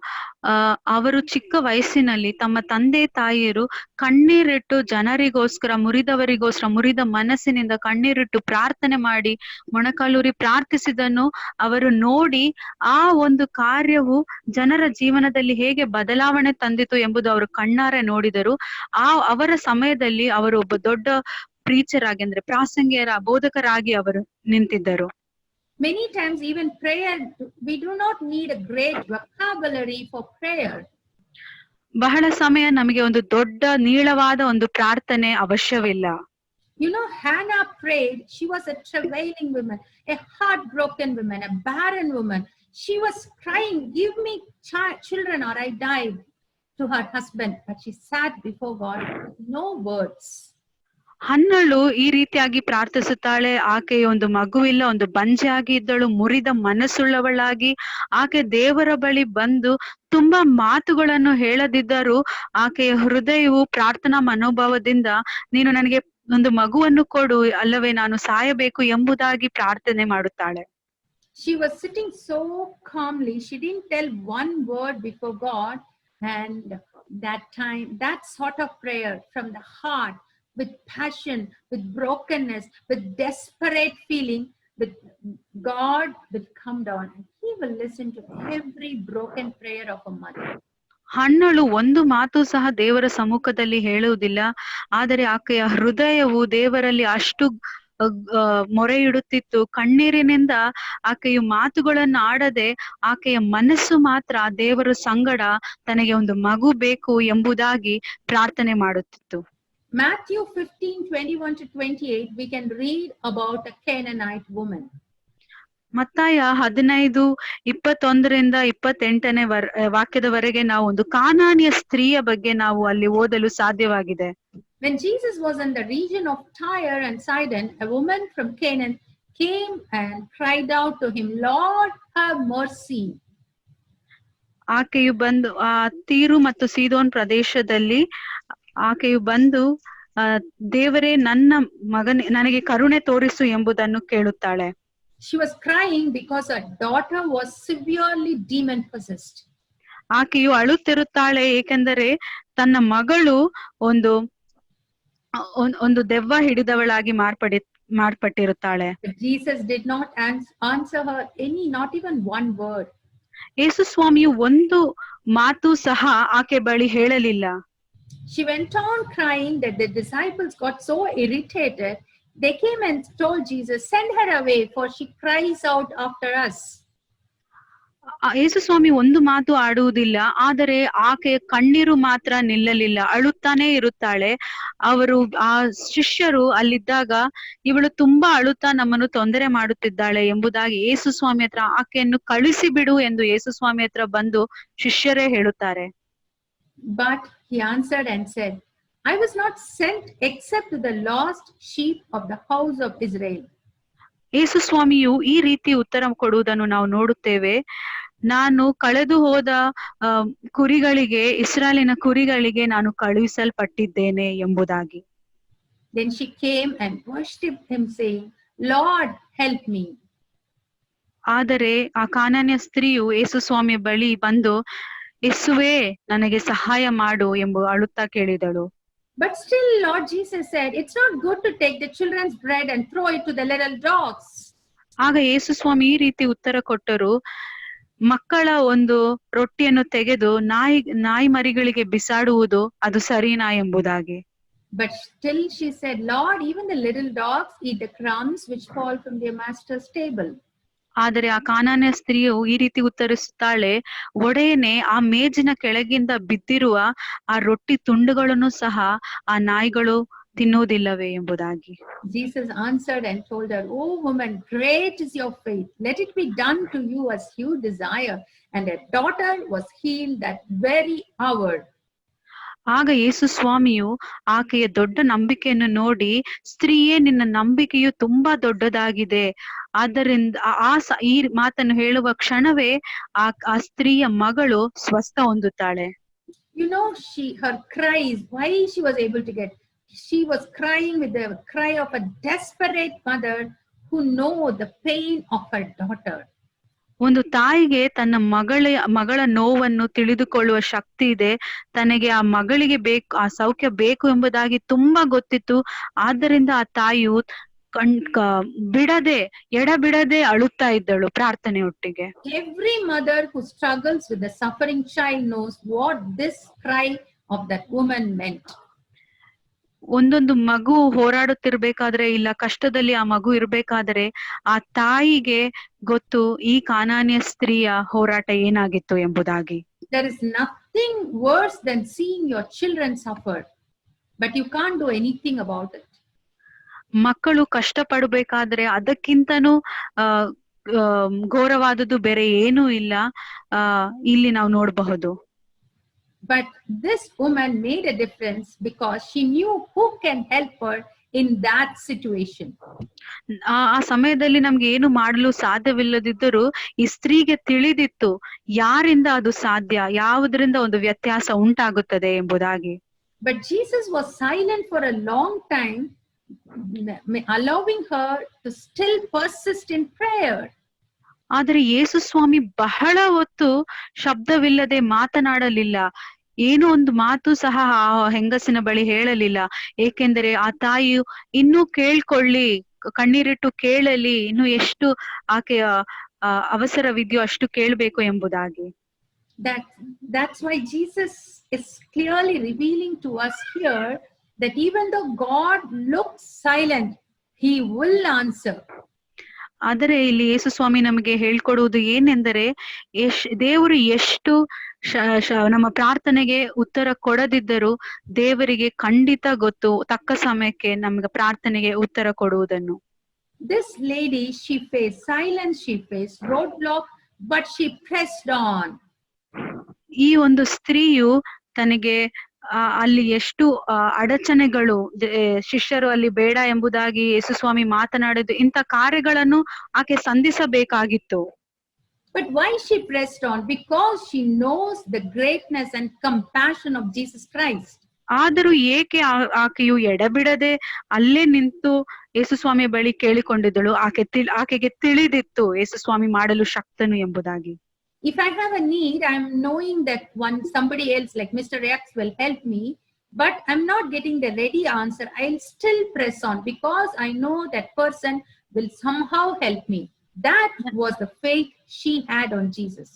ಅವರು ಚಿಕ್ಕ ವಯಸ್ಸಿನಲ್ಲಿ ತಮ್ಮ ತಂದೆ ತಾಯಿಯರು ಕಣ್ಣೀರಿಟ್ಟು ಜನರಿಗೋಸ್ಕರ, ಮುರಿದ ಮನಸ್ಸಿನಿಂದ ಕಣ್ಣೀರಿಟ್ಟು ಪ್ರಾರ್ಥನೆ ಮಾಡಿ ಮೊಣಕಾಲೂರಿ ಪ್ರಾರ್ಥಿಸಿದನ್ನು ಅವರು ನೋಡಿ ಆ ಒಂದು ಕಾರ್ಯವು ಜನರ ಜೀವನದಲ್ಲಿ ಹೇಗೆ ಬದಲಾವಣೆ ತಂದಿತು ಎಂಬುದು ಅವರು ಕಣ್ಣಾರೆ ನೋಡಿದರು. ಅವರ ಸಮಯದಲ್ಲಿ ಅವರು ಒಬ್ಬ ದೊಡ್ಡ ಪ್ರೀಚರ್ ಆಗಿ, ಅಂದ್ರೆ ಪ್ರಾಸಂಗಿಕರ ಬೋಧಕರಾಗಿ ಅವರು ನಿಂತಿದ್ದರು. Many times even prayer, we do not need a great vocabulary for prayer. ಬಹಳ ಸಮಯ ನಮಗೆ ಒಂದು ದೊಡ್ಡ ನೀಳವಾದ ಒಂದು ಪ್ರಾರ್ಥನೆ ಅವಶ್ಯವಿಲ್ಲ. You know, Hannah prayed. She was a travailing woman, a heartbroken woman, a barren woman. She was crying, give me children or I die, to her husband. But she sat before God with no words. ಹನ್ನಳು ಈ ರೀತಿಯಾಗಿ ಪ್ರಾರ್ಥಿಸುತ್ತಾಳೆ. ಆಕೆಯ ಒಂದು ಮಗುವಿಲ್ಲ, ಒಂದು ಬಂಜೆಯಾಗಿ ಇದ್ದಳು, ಮುರಿದ ಮನಸ್ಸುಳ್ಳವಳಾಗಿ ಆಕೆ ದೇವರ ಬಳಿ ಬಂದು ತುಂಬಾ ಮಾತುಗಳನ್ನು ಹೇಳದಿದ್ದರೂ ಆಕೆಯ ಹೃದಯವು ಪ್ರಾರ್ಥನಾ ಮನೋಭಾವದಿಂದ, ನೀನು ನನಗೆ ಒಂದು ಮಗುವನ್ನು ಕೊಡು, ಅಲ್ಲವೇ ನಾನು ಸಾಯಬೇಕು ಎಂಬುದಾಗಿ ಪ್ರಾರ್ಥನೆ ಮಾಡುತ್ತಾಳೆ. She was sitting so calmly. She didn't tell one word before God. And that time, that sort of prayer from the heart, with passion, with brokenness, with desperate feeling, with God will come down and he will listen to every broken prayer of a mother. ಹಣ್ಣಳು ಒಂದು ಮಾತು ಸಹ ದೇವರ ಸಮ್ಮುಖದಲ್ಲಿ ಹೇಳುವುದಿಲ್ಲ. ಆದರೆ ಆಕೆಯ ಹೃದಯವು ದೇವರಲ್ಲಿ ಅಷ್ಟು ಮೊರೆ ಇಡುತ್ತಿತ್ತು. ಕಣ್ಣೀರಿನಿಂದ ಆಕೆಯು ಮಾತುಗಳನ್ನು ಆಡದೆ ಆಕೆಯ ಮನಸ್ಸು ಮಾತ್ರ ದೇವರ ಸಂಗಡ ತನಗೆ ಒಂದು ಮಗು ಬೇಕು ಎಂಬುದಾಗಿ ಪ್ರಾರ್ಥನೆ ಮಾಡುತ್ತಿತ್ತು. Matthew 15:21-28, we can read about a Canaanite woman. ಮತ್ತಾಯ 15:21-28 ವಾಕ್ಯದವರೆಗೆ ನಾವು ಒಂದು ಕಾನಾನಿಯ ಸ್ತ್ರೀಯ ಬಗ್ಗೆ ನಾವು ಅಲ್ಲಿ ಓದಲು ಸಾಧ್ಯವಾಗಿದೆ. When Jesus was in the region of Tyre and Sidon, a woman from Canaan came and cried out to him, Lord, have mercy. ಆಕೆಯು ಬಂದು ಆ ತೀರು ಮತ್ತು ಸೀದೋನ್ ಪ್ರದೇಶದಲ್ಲಿ ಆಕೆಯು ಬಂದು ದೇವರೇ ನನ್ನ ನನಗೆ ಕರುಣೆ ತೋರಿಸು ಎಂಬುದನ್ನು ಕೇಳುತ್ತಾಳೆ. She was crying because her daughter was severely demon possessed. ಆಕೆಯು ಅಳುತ್ತಿರುತ್ತಾಳೆ ಏಕೆಂದರೆ ತನ್ನ ಮಗಳು ಒಂದು ದೆವ್ವ ಹಿಡಿದವಳಾಗಿ ಮಾರ್ಪಟ್ಟಿರುತ್ತಾಳೆ. But Jesus did not answer her not even one word. ಯೇಸು ಸ್ವಾಮಿಯು ಒಂದು ಮಾತು ಸಹ ಆಕೆ ಬಳಿ ಹೇಳಲಿಲ್ಲ. She went on crying that the disciples got so irritated. They came and told Jesus, "Send her away, for she cries out after us." ಯೇಸು ಸ್ವಾಮಿ ಒಂದು ಮಾತು ಆಡುವುದಿಲ್ಲ, ಆದರೆ ಆಕೆಯ ಕಣ್ಣೀರು ಮಾತ್ರ ನಿಲ್ಲಲಿಲ್ಲ, ಅಳುತ್ತಾನೆ ಇರುತ್ತಾಳೆ. ಆ ಶಿಷ್ಯರು ಅಲ್ಲಿದ್ದಾಗ ಇವಳು ತುಂಬಾ ಅಳುತ್ತಾ ನಮ್ಮನ್ನು ತೊಂದರೆ ಮಾಡುತ್ತಿದ್ದಾಳೆ ಎಂಬುದಾಗಿ ಯೇಸು ಸ್ವಾಮಿ ಹತ್ರ ಆಕೆಯನ್ನು ಕಳಿಸಿ ಬಿಡು ಎಂದು ಯೇಸು ಸ್ವಾಮಿ ಹತ್ರ ಬಂದು ಶಿಷ್ಯರೇ ಹೇಳುತ್ತಾರೆ. But he answered and said, "I was not sent except to the lost sheep of the house of Israel." ಯೇಸು ಸ್ವಾಮಿಯು ಈ ರೀತಿ ಉತ್ತರ ಕೊಡುವುದನ್ನು ನಾವು ನೋಡುತ್ತೇವೆ. ನಾನು ಕಳೆದು ಹೋದ ಕುರಿಗಳಿಗೆ, ಇಸ್ರಾಯೇಲಿನ ಕುರಿಗಳಿಗೆ ನಾನು ಕಳುಹಿಸಲ್ಪಟ್ಟಿದ್ದೇನೆ ಎಂಬುದಾಗಿ. Then she came and worshipped him, saying, "Lord, help me." ಆದರೆ ಆ ಕಾನಾನ್ಯ ಸ್ತ್ರೀಯು ಯೇಸು ಸ್ವಾಮಿಯ ಬಳಿ ಬಂದು, ಯೇಸುವೇ ನನಗೆ ಸಹಾಯ ಮಾಡು ಎಂದು ಅಳುತ್ತಾ ಕೇಳಿದಳು. But still Lord Jesus said, "It's not good to take the children's bread and throw it to the little dogs." ಆಗ ಯೇಸು ಸ್ವಾಮಿ ಈ ರೀತಿ ಉತ್ತರ ಕೊಟ್ಟರು, ಮಕ್ಕಳ ಒಂದು ರೊಟ್ಟಿಯನ್ನು ತೆಗೆದು ನಾಯಿ ಮರಿಗಳಿಗೆ ಬಿಸಾಡುವುದು ಅದು ಸರಿನಾ ಎಂಬುದಾಗಿ. But still she said, "Lord, even the little dogs eat the crumbs which fall from their master's table." ಆದರೆ ಆ ಕಾನಾನ್ಯ ಸ್ತ್ರೀಯು ಈ ರೀತಿ ಉತ್ತರಿಸುತ್ತಾಳೆ, ಒಡೆಯನೇ, ಆ ಮೇಜಿನ ಕೆಳಗಿಂದ ಬಿದ್ದಿರುವ ಆ ರೊಟ್ಟಿ ತುಂಡುಗಳನ್ನು ಸಹ ಆ ನಾಯಿಗಳು ತಿನ್ನುವುದಿಲ್ಲವೇ ಎಂಬುದಾಗಿ. Jesus answered and told her, "Oh woman, great is your faith. Let it be done to you as you desire." And her daughter was healed that very hour. ಆಗ ಯೇಸು ಸ್ವಾಮಿಯು ಆಕೆಯ ದೊಡ್ಡ ನಂಬಿಕೆಯನ್ನು ನೋಡಿ, ಸ್ತ್ರೀಯೇ, ನಿನ್ನ ನಂಬಿಕೆಯು ತುಂಬಾ ದೊಡ್ಡದಾಗಿದೆ, ಆದ್ದರಿಂದ ಈ ಮಾತನ್ನು ಹೇಳುವ ಕ್ಷಣವೇ ಆ ಸ್ತ್ರೀಯ ಮಗಳು ಸ್ವಸ್ಥ ಹೊಂದುತ್ತಾಳೆ. You know, her cries, why she was able to get, she was crying with the cry of a desperate mother who knows the pain of her daughter. ಒಂದು ತಾಯಿಗೆ ತನ್ನ ಮಗಳ ನೋವನ್ನು ತಿಳಿದುಕೊಳ್ಳುವ ಶಕ್ತಿ ಇದೆ. ತನಗೆ ಆ ಮಗಳಿಗೆ ಆ ಸೌಖ್ಯ ಬೇಕು ಎಂಬುದಾಗಿ ತುಂಬಾ ಗೊತ್ತಿತ್ತು. ಆದ್ದರಿಂದ ಆ ತಾಯಿಯು ಎಡಬಿಡದೆ ಅಳುತ್ತಾ ಇದ್ದಳು ಪ್ರಾರ್ಥನೆಯೊಟ್ಟಿಗೆ. Every mother who struggles with the suffering child knows what this cry of that woman meant. ಒಂದೊಂದು ಮಗು ಹೋರಾಡುತ್ತಿರ್ಬೇಕಾದ್ರೆ, ಇಲ್ಲ ಕಷ್ಟದಲ್ಲಿ ಆ ಮಗು ಇರ್ಬೇಕಾದ್ರೆ ಆ ತಾಯಿಗೆ ಗೊತ್ತು ಈ ಕಾನಾನ್ಯ ಸ್ತ್ರೀಯ ಹೋರಾಟ ಏನಾಗಿತ್ತು ಎಂಬುದಾಗಿ. There is nothing worse than seeing your children suffer, but you can't do anything about it. ಮಕ್ಕಳು ಕಷ್ಟ ಪಡಬೇಕಾದ್ರೆ ಅದಕ್ಕಿಂತನೂ ಘೋರವಾದದ್ದು ಬೇರೆ ಏನೂ ಇಲ್ಲ, ಇಲ್ಲಿ ನಾವು ನೋಡಬಹುದು. But this woman made a difference because she knew who can help her in that situation. ಆ ಸಮಯದಲ್ಲಿ ನಮ್ಗೆ ಏನು ಮಾಡಲು ಸಾಧ್ಯವಿಲ್ಲದಿದ್ದರೂ ಈ ಸ್ತ್ರೀಗೆ ತಿಳಿದಿತ್ತು ಯಾರಿಂದ ಅದು ಸಾಧ್ಯ, ಯಾವುದರಿಂದ ಒಂದು ವ್ಯತ್ಯಾಸ ಉಂಟಾಗುತ್ತದೆ ಎಂಬುದಾಗಿ. But Jesus was silent for a long time, allowing her to still persist in prayer. ಆದರೆ ಯೇಸು ಸ್ವಾಮಿ ಬಹಳ ಹೊತ್ತು ಶಬ್ದವಿಲ್ಲದೆ ಮಾತನಾಡಲಿಲ್ಲ. ಏನೋ ಒಂದು ಮಾತು ಸಹ ಆ ಹೆಂಗಸಿನ ಬಳಿ ಹೇಳಲಿಲ್ಲ. ಏಕೆಂದರೆ ಆ ತಾಯಿಯು ಇನ್ನೂ ಕೇಳ್ಕೊಳ್ಳಿ, ಕಣ್ಣೀರಿಟ್ಟು ಕೇಳಲಿ, ಇನ್ನು ಎಷ್ಟು ಆಕೆಯ ಅವಸರವಿದೆಯೋ ಅಷ್ಟು ಕೇಳಬೇಕು ಎಂಬುದಾಗಿ. That's why Jesus is clearly revealing to us here that even though God looks silent, he will answer. ಆದರೆ ಇಲ್ಲಿ ಯೇಸು ಸ್ವಾಮಿ ನಮಗೆ ಹೇಳ್ಕೊಡುವುದು ಏನೆಂದರೆ, ದೇವರು ಎಷ್ಟು ನಮ್ಮ ಪ್ರಾರ್ಥನೆಗೆ ಉತ್ತರ ಕೊಡದಿದ್ದರೂ ದೇವರಿಗೆ ಖಂಡಿತ ಗೊತ್ತು ತಕ್ಕ ಸಮಯಕ್ಕೆ ನಮಗೆ ಪ್ರಾರ್ಥನೆಗೆ ಉತ್ತರ ಕೊಡುವುದನ್ನು. This lady, she faced silence, she faced roadblock, but she pressed on. ಈ ಒಂದು ಸ್ತ್ರೀಯು ತನಗೆ ಅಲ್ಲಿ ಎಷ್ಟು ಅಡಚಣೆಗಳು, ಶಿಷ್ಯರು ಅಲ್ಲಿ ಬೇಡ ಎಂಬುದಾಗಿ ಯೇಸು ಸ್ವಾಮಿ ಮಾತನಾಡಿದ್ದು, ಇಂಥ ಕಾರ್ಯಗಳನ್ನು ಆಕೆ ಸಂಧಿಸಬೇಕಾಗಿತ್ತು. But why she pressed on? Because she knows the greatness and compassion of Jesus Christ. ಆದರೂ ಏಕೆ ಆಕೆಯು ಎಡಬಿಡದೆ ಅಲ್ಲೇ ನಿಂತು ಯೇಸುಸ್ವಾಮಿಯ ಬಳಿ ಕೇಳಿಕೊಂಡಿದ್ದಳು? ಆಕೆಗೆ ತಿಳಿದಿತ್ತು ಯೇಸುಸ್ವಾಮಿ ಮಾಡಲು ಶಕ್ತನು ಎಂಬುದಾಗಿ. If I have a need, I'm knowing that somebody else like Mr. X will help me, but I'm not getting the ready answer. I'll still press on because I know that person will somehow help me. That was the faith she had on Jesus.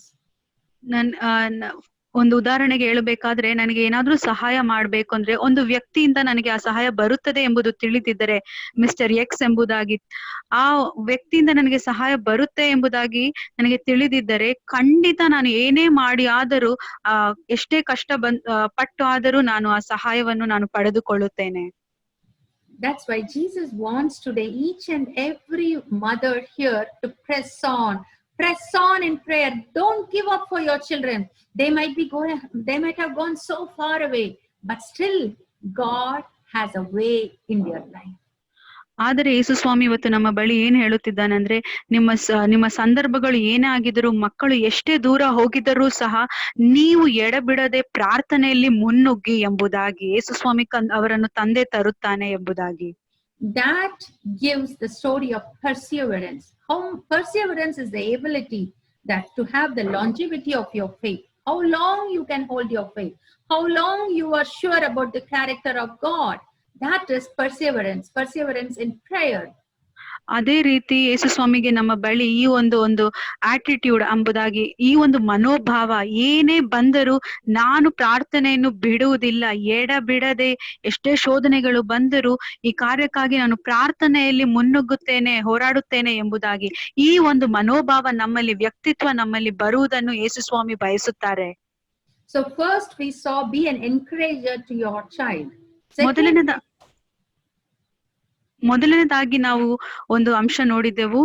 ಒಂದು ಉದಾಹರಣೆಗೆ ಹೇಳಬೇಕಾದ್ರೆ, ನನಗೆ ಏನಾದ್ರೂ ಸಹಾಯ ಮಾಡ್ಬೇಕು ಅಂದ್ರೆ ಒಂದು ವ್ಯಕ್ತಿಯಿಂದ ನನಗೆ ಆ ಸಹಾಯ ಬರುತ್ತದೆ ಎಂಬುದು ತಿಳಿದಿದ್ದರೆ, ಮಿಸ್ಟರ್ ಎಕ್ಸ್ ಎಂಬುದಾಗಿ ಆ ವ್ಯಕ್ತಿಯಿಂದ ನನಗೆ ಸಹಾಯ ಬರುತ್ತೆ ಎಂಬುದಾಗಿ ನನಗೆ ತಿಳಿದಿದ್ದರೆ, ಖಂಡಿತ ನಾನು ಏನೇ ಮಾಡಿ ಆದರೂ ಎಷ್ಟೇ ಕಷ್ಟ ಪಟ್ಟು ಆದರೂ ನಾನು ಆ ಸಹಾಯವನ್ನು ನಾನು ಪಡೆದುಕೊಳ್ಳುತ್ತೇನೆ. That's why Jesus wants today each and every mother here to press on in prayer. Don't give up for your children. They might have gone so far away, but still God has a way in their life. ಆದರೆ ಯೇಸುಸ್ವಾಮಿ ಇವತ್ತು ನಮ್ಮ ಬಳಿ ಏನ್ ಹೇಳುತ್ತಿದ್ದಾನಂದ್ರೆ, ನಿಮ್ಮ ಸಂದರ್ಭಗಳು ಏನೇ ಆಗಿದ್ರು, ಮಕ್ಕಳು ಎಷ್ಟೇ ದೂರ ಹೋಗಿದರೂ ಸಹ ನೀವು ಎಡಬಿಡದೆ ಪ್ರಾರ್ಥನೆಯಲ್ಲಿ ಮುನ್ನುಗ್ಗಿ ಎಂಬುದಾಗಿ ಯೇಸುಸ್ವಾಮಿ ಅವರನ್ನು ತಂದೆ ತರುತ್ತಾನೆ ಎಂಬುದಾಗಿ. That gives the story of perseverance. How perseverance is the ability that to have the longevity of your faith. How long you can hold your faith. How long you are sure about the character of God. That is perseverance in prayer. ಅದೇ ರೀತಿ ಯೇಸುಸ್ವಾಮಿಗೆ ನಮ್ಮ ಬಳಿ ಈ ಒಂದು attitude ಎಂಬುದಾಗಿ, ಈ ಒಂದು ಮನೋಭಾವ, ಏನೇ ಬಂದರೂ ನಾನು ಪ್ರಾರ್ಥನೆಯನ್ನು ಬಿಡುವುದಿಲ್ಲ, ಎಡಬಿಡದೆ ಎಷ್ಟೇ ಶೋಧನೆಗಳು ಬಂದರೂ ಈ ಕಾರ್ಯಕ್ಕಾಗಿ ನಾನು ಪ್ರಾರ್ಥನೆಯಲ್ಲಿ ಮುನ್ನುಗ್ಗುತ್ತೇನೆ, ಹೋರಾಡುತ್ತೇನೆ ಎಂಬುದಾಗಿ ಈ ಒಂದು ಮನೋಭಾವ ನಮ್ಮಲ್ಲಿ, ವ್ಯಕ್ತಿತ್ವ ನಮ್ಮಲ್ಲಿ ಬರುವುದನ್ನು ಯೇಸುಸ್ವಾಮಿ ಬಯಸುತ್ತಾರೆ. So first we saw be an encourager to your child. ಮೊದಲನೇದಾಗಿ ನಾವು ಒಂದು ಅಂಶ ನೋಡಿದೆವು,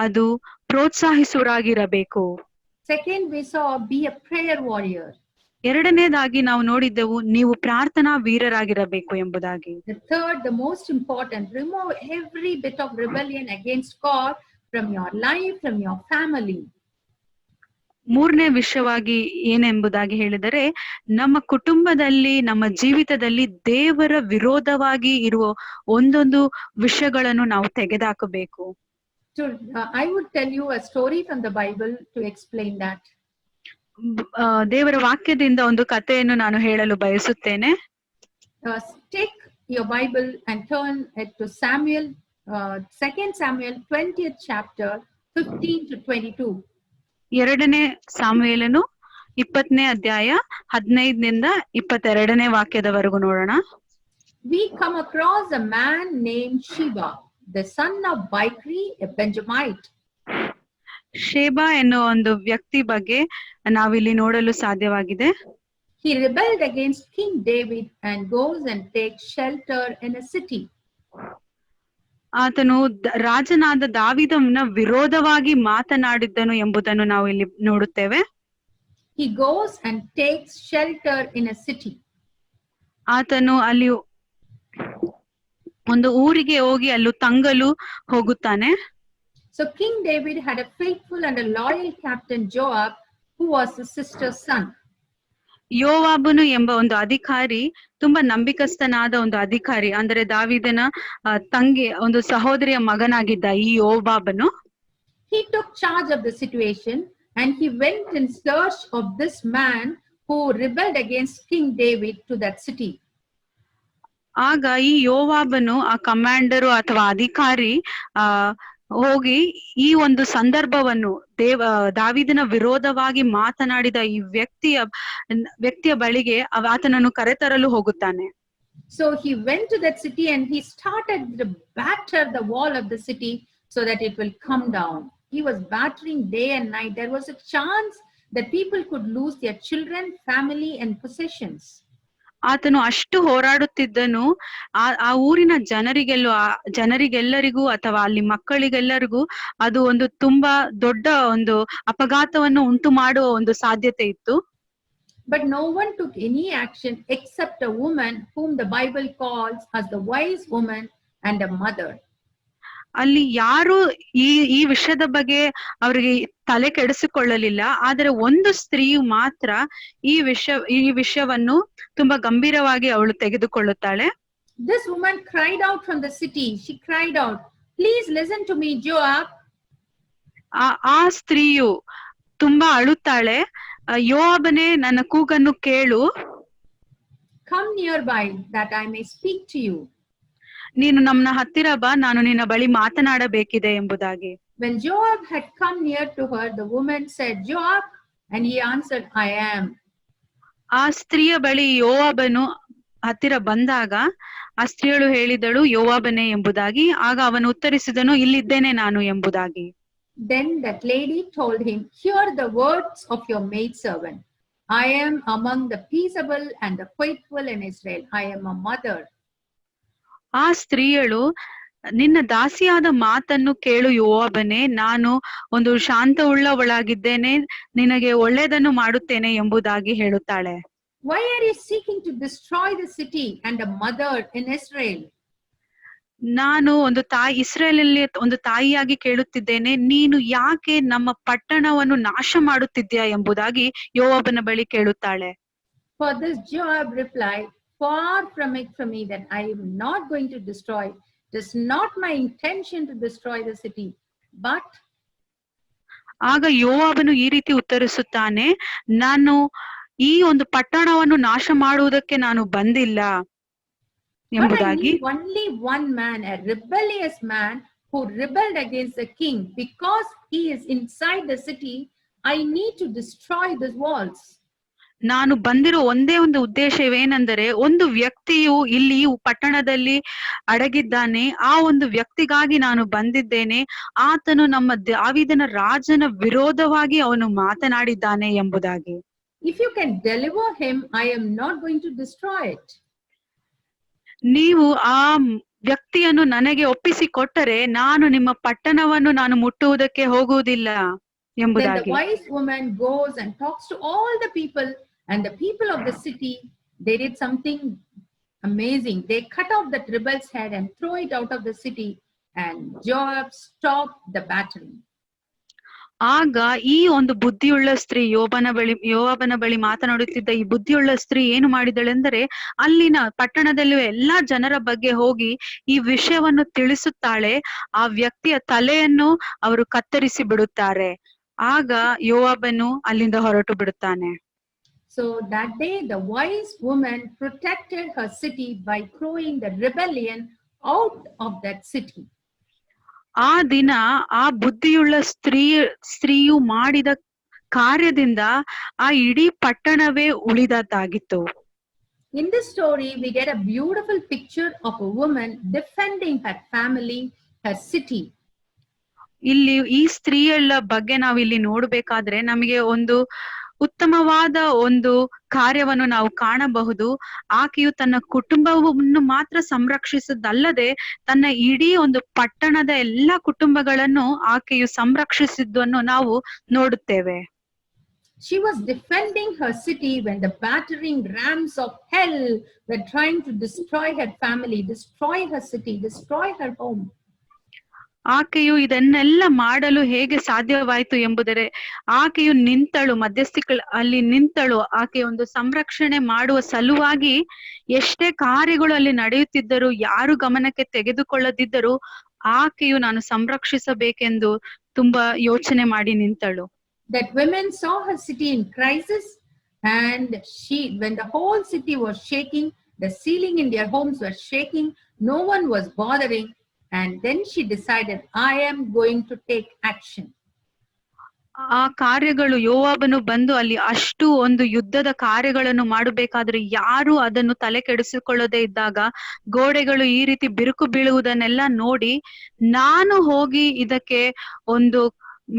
ಅದು ಪ್ರೋತ್ಸಾಹಿಸುವರಾಗಿರಬೇಕು. Second we saw be a prayer warrior. ಎರಡನೇದಾಗಿ ನಾವು ನೋಡಿದ್ದೆವು ನೀವು ಪ್ರಾರ್ಥನಾ ವೀರರಾಗಿರಬೇಕು ಎಂಬುದಾಗಿ. The third, the most important, remove every bit of rebellion against God from your life, from your family. ಮೂರನೇ ವಿಷಯವಾಗಿ ಏನೆಂಬುದಾಗಿ ಹೇಳಿದರೆ, ನಮ್ಮ ಕುಟುಂಬದಲ್ಲಿ, ನಮ್ಮ ಜೀವಿತದಲ್ಲಿ ದೇವರ ವಿರೋಧವಾಗಿ ಇರುವ ಒಂದೊಂದು ವಿಷಯಗಳನ್ನು ನಾವು ತೆಗೆದುಹಾಕಬೇಕು. I would tell you a story from the Bible to explain that. ದೇವರ ವಾಕ್ಯದಿಂದ ಒಂದು ಕಥೆಯನ್ನು ನಾನು ಹೇಳಲು ಬಯಸುತ್ತೇನೆ. Take your Bible and turn it to Samuel, 2 Samuel 20th chapter 15 to 22. ಎರಡನೇ ಸಾಮುವೇಲನು 20ನೇ ಅಧ್ಯಾಯ 15ನಿಂದ 22ನೇ ವಾಕ್ಯದವರೆಗೂ ನೋಡೋಣ. We come across a man named Sheba, the son of Bichri, a Benjamite. Sheba ಎನ್ನುವ ಒಂದು ವ್ಯಕ್ತಿ ಬಗ್ಗೆ ನಾವಿಲ್ಲಿ ನೋಡಲು ಸಾಧ್ಯವಾಗಿದೆ. He rebelled against King David and goes and takes shelter in a city. ಆತನು ರಾಜನಾದ ದಾವೀದನ ವಿರೋಧವಾಗಿ ಮಾತನಾಡಿದ್ದನು ಎಂಬುದನ್ನು ನಾವು ಇಲ್ಲಿ ನೋಡುತ್ತೇವೆ. He goes and takes shelter in a city. ಆತನು ಅಲ್ಲಿ ಒಂದು ಊರಿಗೆ ಹೋಗಿ ಅಲ್ಲೂ ತಂಗಲು ಹೋಗುತ್ತಾನೆ. So King David had a faithful and a loyal captain Joab, who was his sister's son. ಯೋವಾಬನು ಎಂಬ ಒಂದು ಅಧಿಕಾರಿ, ತುಂಬಾ ನಂಬಿಕಸ್ಥನಾದ ಒಂದು ಅಧಿಕಾರಿ, ಅಂದ್ರೆ ದಾವೀದನ ತಂಗಿ, ಒಂದು ಸಹೋದರಿಯ ಮಗನಾಗಿದ್ದ ಈ ಯೋವಾಬನು. He took charge of the situation and he went in search of this man who rebelled against King David to that city. ಆಗ ಈ ಯೋವಾಬನು, ಆ ಕಮಾಂಡರು ಅಥವಾ ಅಧಿಕಾರಿ ಹೋಗಿ ಈ ಒಂದು ಸಂದರ್ಭವನ್ನು, ದಾವೀದನ ವಿರೋಧವಾಗಿ ಮಾತನಾಡಿದ ಈ ವ್ಯಕ್ತಿಯ ಬಳಿಗೆ ಆತನನ್ನು ಕರೆತರಲು ಹೋಗುತ್ತಾನೆ. So he went to that city and he started to batter the wall of the city so that it will come down. He was battering day and night. There was a chance that people could lose their children, family and possessions. ಆತನು ಅಷ್ಟು ಹೋರಾಡುತ್ತಿದ್ದನು. ಆ ಊರಿನ ಜನರಿಗೆಲ್ಲರಿಗೂ ಅಥವಾ ಅಲ್ಲಿ ಮಕ್ಕಳಿಗೆಲ್ಲರಿಗೂ ಅದು ಒಂದು ತುಂಬಾ ದೊಡ್ಡ ಒಂದು ಅಪಘಾತವನ್ನು ಉಂಟು ಮಾಡುವ ಒಂದು ಸಾಧ್ಯತೆ ಇತ್ತು. But no one took any action except a woman whom the Bible calls as the wise woman and a mother. ಅಲ್ಲಿ ಯಾರು ಈ ವಿಷಯದ ಬಗ್ಗೆ ಅವರಿಗೆ ತಲೆ ಕೆಡಿಸಿಕೊಳ್ಳಲಿಲ್ಲ. ಆದರೆ ಒಂದು ಸ್ತ್ರೀಯು ಮಾತ್ರ ಈ ವಿಷಯವನ್ನು ತುಂಬಾ ಗಂಭೀರವಾಗಿ ಅವಳು ತೆಗೆದುಕೊಳ್ಳುತ್ತಾಳೆ. This woman cried out from the city. She cried out, "Please listen to me, Joab." ಆ ಸ್ತ್ರೀಯು ತುಂಬಾ ಅಳುತ್ತಾಳೆ, ಯೋವಾಬನೇ ನನ್ನ ಕೂಗನ್ನು ಕೇಳು. Come nearby that I may speak to you. ನೀನು ನನ್ನ ಹತ್ತಿರ ಬಾ, ನಾನು ನಿನ್ನ ಬಳಿ ಮಾತನಾಡಬೇಕಿದೆ ಎಂಬುದಾಗಿ. When Joab had come near to her, the woman said, "Joab," and he answered, "I am." ಆ ಸ್ತ್ರೀಯ ಬಳಿ ಯೋವಾಬನು ಹತ್ತಿರ ಬಂದಾಗ ಆ ಸ್ತ್ರೀಯಳು ಹೇಳಿದಳು, ಯೋವಾಬನೇ ಎಂಬುದಾಗಿ. ಆಗ ಅವನು ಉತ್ತರಿಸಿದನು, ಇಲ್ಲಿದ್ದೇನೆ ನಾನು ಎಂಬುದಾಗಿ. Then that lady told him, "Hear the words of your maidservant. I am among the peaceable and the faithful in Israel. I am a mother." ಆ ಸ್ತ್ರೀಯಳು, ನಿನ್ನ ದಾಸಿಯಾದ ಮಾತನ್ನು ಕೇಳು ಯೋವಾಬನೇ, ನಾನು ಒಂದು ಶಾಂತವುಳ್ಳವಳಾಗಿದ್ದೇನೆ, ನಿನಗೆ ಒಳ್ಳೆಯದನ್ನು ಮಾಡುತ್ತೇನೆ ಎಂಬುದಾಗಿ ಹೇಳುತ್ತಾಳೆ. Why are you seeking to destroy the city and a mother in Israel? ನಾನು ಇಸ್ರೇಲಲ್ಲಿ ಒಂದು ತಾಯಿಯಾಗಿ ಕೇಳುತ್ತಿದ್ದೇನೆ, ನೀನು ಯಾಕೆ ನಮ್ಮ ಪಟ್ಟಣವನ್ನು ನಾಶ ಮಾಡುತ್ತಿದ್ಯಾ ಎಂಬುದಾಗಿ ಯೋವಾಬನ ಬಳಿ ಕೇಳುತ್ತಾಳೆ. For this Joab replied, "Far from it from me that I am not going to destroy. It is not my intention to destroy the city, but..." ಆಗ ಯೋವಾಬನು ಈ ರೀತಿ ಉತ್ತರಿಸುತ್ತಾನೆ, ನಾನು ಈ ಒಂದು ಪಟ್ಟಣವನ್ನು ನಾಶ ಮಾಡುವುದಕ್ಕೆ ನಾನು ಬಂದಿಲ್ಲ ಎಂಬುದಾಗಿ. But I need only one man, a rebellious man who rebelled against the king. Because he is inside the city, I need to destroy these walls. ನಾನು ಬಂದಿರೋ ಒಂದೇ ಒಂದು ಉದ್ದೇಶವೇನೆಂದರೆ, ಒಂದು ವ್ಯಕ್ತಿಯು ಇಲ್ಲಿ ಪಟ್ಟಣದಲ್ಲಿ ಅಡಗಿದ್ದಾನೆ, ಆ ಒಂದು ವ್ಯಕ್ತಿಗಾಗಿ ನಾನು ಬಂದಿದ್ದೇನೆ. ಆತನು ನಮ್ಮ ದಾವೀದನ ರಾಜನ ವಿರೋಧವಾಗಿ ಅವನು ಮಾತನಾಡಿದ್ದಾನೆ ಎಂಬುದಾಗಿ. If you can deliver him, I am not going to destroy it. ನೀವು ಆ ವ್ಯಕ್ತಿಯನ್ನು ನನಗೆ ಒಪ್ಪಿಸಿಕೊಟ್ಟರೆ ನಾನು ನಿಮ್ಮ ಪಟ್ಟಣವನ್ನು ನಾನು ಮುಟ್ಟುವುದಕ್ಕೆ ಹೋಗುವುದಿಲ್ಲ ಎಂಬುದಾಗಿ. Then the wise woman goes and talks to all the people, and the people of the city, they did something amazing. They cut off that rebel's head and throw it out of the city, and Joab stopped the battle. ಆಗ ಈ ಒಂದು ಬುದ್ಧಿಯುಳ್ಳ ಸ್ತ್ರೀ ಯೋವಾಬನ ಬಳಿ ಮಾತನಾಡುತ್ತಿದ್ದ ಈ ಬುದ್ಧಿಯುಳ್ಳ ಸ್ತ್ರೀ ಏನು ಮಾಡಿದಳೆಂದರೆ, ಅಲ್ಲಿನ ಪಟ್ಟಣದಲ್ಲಿರುವ ಎಲ್ಲಾ ಜನರ ಬಗ್ಗೆ ಹೋಗಿ ಈ ವಿಷಯವನ್ನು ತಿಳಿಸುತ್ತಾಳೆ. ಆ ವ್ಯಕ್ತಿಯ ತಲೆಯನ್ನು ಅವರು ಕತ್ತರಿಸಿ ಬಿಡುತ್ತಾರೆ. ಆಗ ಯೋವಾಬನು ಅಲ್ಲಿಂದ ಹೊರಟು ಬಿಡುತ್ತಾನೆ. So that day the wise woman protected her city by throwing the rebellion out of that city. ಆ ದಿನ ಆ ಬುದ್ಧಿಯುಳ್ಳ ಸ್ತ್ರೀಯು ಮಾಡಿದ ಕಾರ್ಯದಿಂದ ಆ ಇಡೀ ಪಟ್ಟಣವೇ ಉಳಿದದ್ದಾಗಿತ್ತು. In this story, we get a beautiful picture of a woman defending her family, her city. ಇಲ್ಲಿ ಈ ಸ್ತ್ರೀಯಳ ಬಗ್ಗೆ ನಾವು ಇಲ್ಲಿ ನೋಡ್ಬೇಕಾದ್ರೆ ನಮಗೆ ಒಂದು ಉತ್ತಮವಾದ ಒಂದು ಕಾರ್ಯವನ್ನು ನಾವು ಕಾಣಬಹುದು. ಆಕೆಯು ತನ್ನ ಕುಟುಂಬವನ್ನು ಮಾತ್ರ ಸಂರಕ್ಷಿಸದಲ್ಲದೆ ತನ್ನ ಇಡೀ ಒಂದು ಪಟ್ಟಣದ ಎಲ್ಲಾ ಕುಟುಂಬಗಳನ್ನು ಆಕೆಯು ಸಂರಕ್ಷಿಸಿದ್ದನ್ನು ನಾವು ನೋಡುತ್ತೇವೆ. She was defending her city when the battering rams of hell were trying to destroy her family, destroy her city, destroy her home. ಆಕೆಯು ಇದನ್ನೆಲ್ಲ ಮಾಡಲು ಹೇಗೆ ಸಾಧ್ಯವಾಯಿತು ಎಂಬುದರೆ ಆಕೆಯು ನಿಂತಳು, ಅಲ್ಲಿ ನಿಂತಳು. ಆಕೆ ಒಂದು ಸಂರಕ್ಷಣೆ ಮಾಡುವ ಸಲುವಾಗಿ ಎಷ್ಟೇ ಕಾರ್ಯಗಳು ಅಲ್ಲಿ ನಡೆಯುತ್ತಿದ್ದರೂ, ಯಾರು ಗಮನಕ್ಕೆ ತೆಗೆದುಕೊಳ್ಳದಿದ್ದರೂ ಆಕೆಯು ನಾನು ಸಂರಕ್ಷಿಸಬೇಕೆಂದು ತುಂಬಾ ಯೋಚನೆ ಮಾಡಿ ನಿಂತಳು. That women saw her city in crisis, and when the whole city was shaking, the ceiling in their homes was shaking, no one was bothering. And then she decided, I am going to take action. ಆ ಕಾರ್ಯಗಳು ಯೋವಾಬನು ಬಂದು ಅಲ್ಲಿ ಅಷ್ಟು ಒಂದು ಯುದ್ಧದ ಕಾರ್ಯಗಳನ್ನು ಮಾಡಬೇಕಾದ್ರೆ ಯಾರು ಅದನ್ನು ತಲೆ ಕೆಡಿಸಿಕೊಳ್ಳದೆ ಇದ್ದಾಗ, ಗೋಡೆಗಳು ಈ ರೀತಿ ಬಿರುಕು ಬೀಳುವುದನ್ನೆಲ್ಲ ನೋಡಿ, ನಾನು ಹೋಗಿ ಇದಕ್ಕೆ ಒಂದು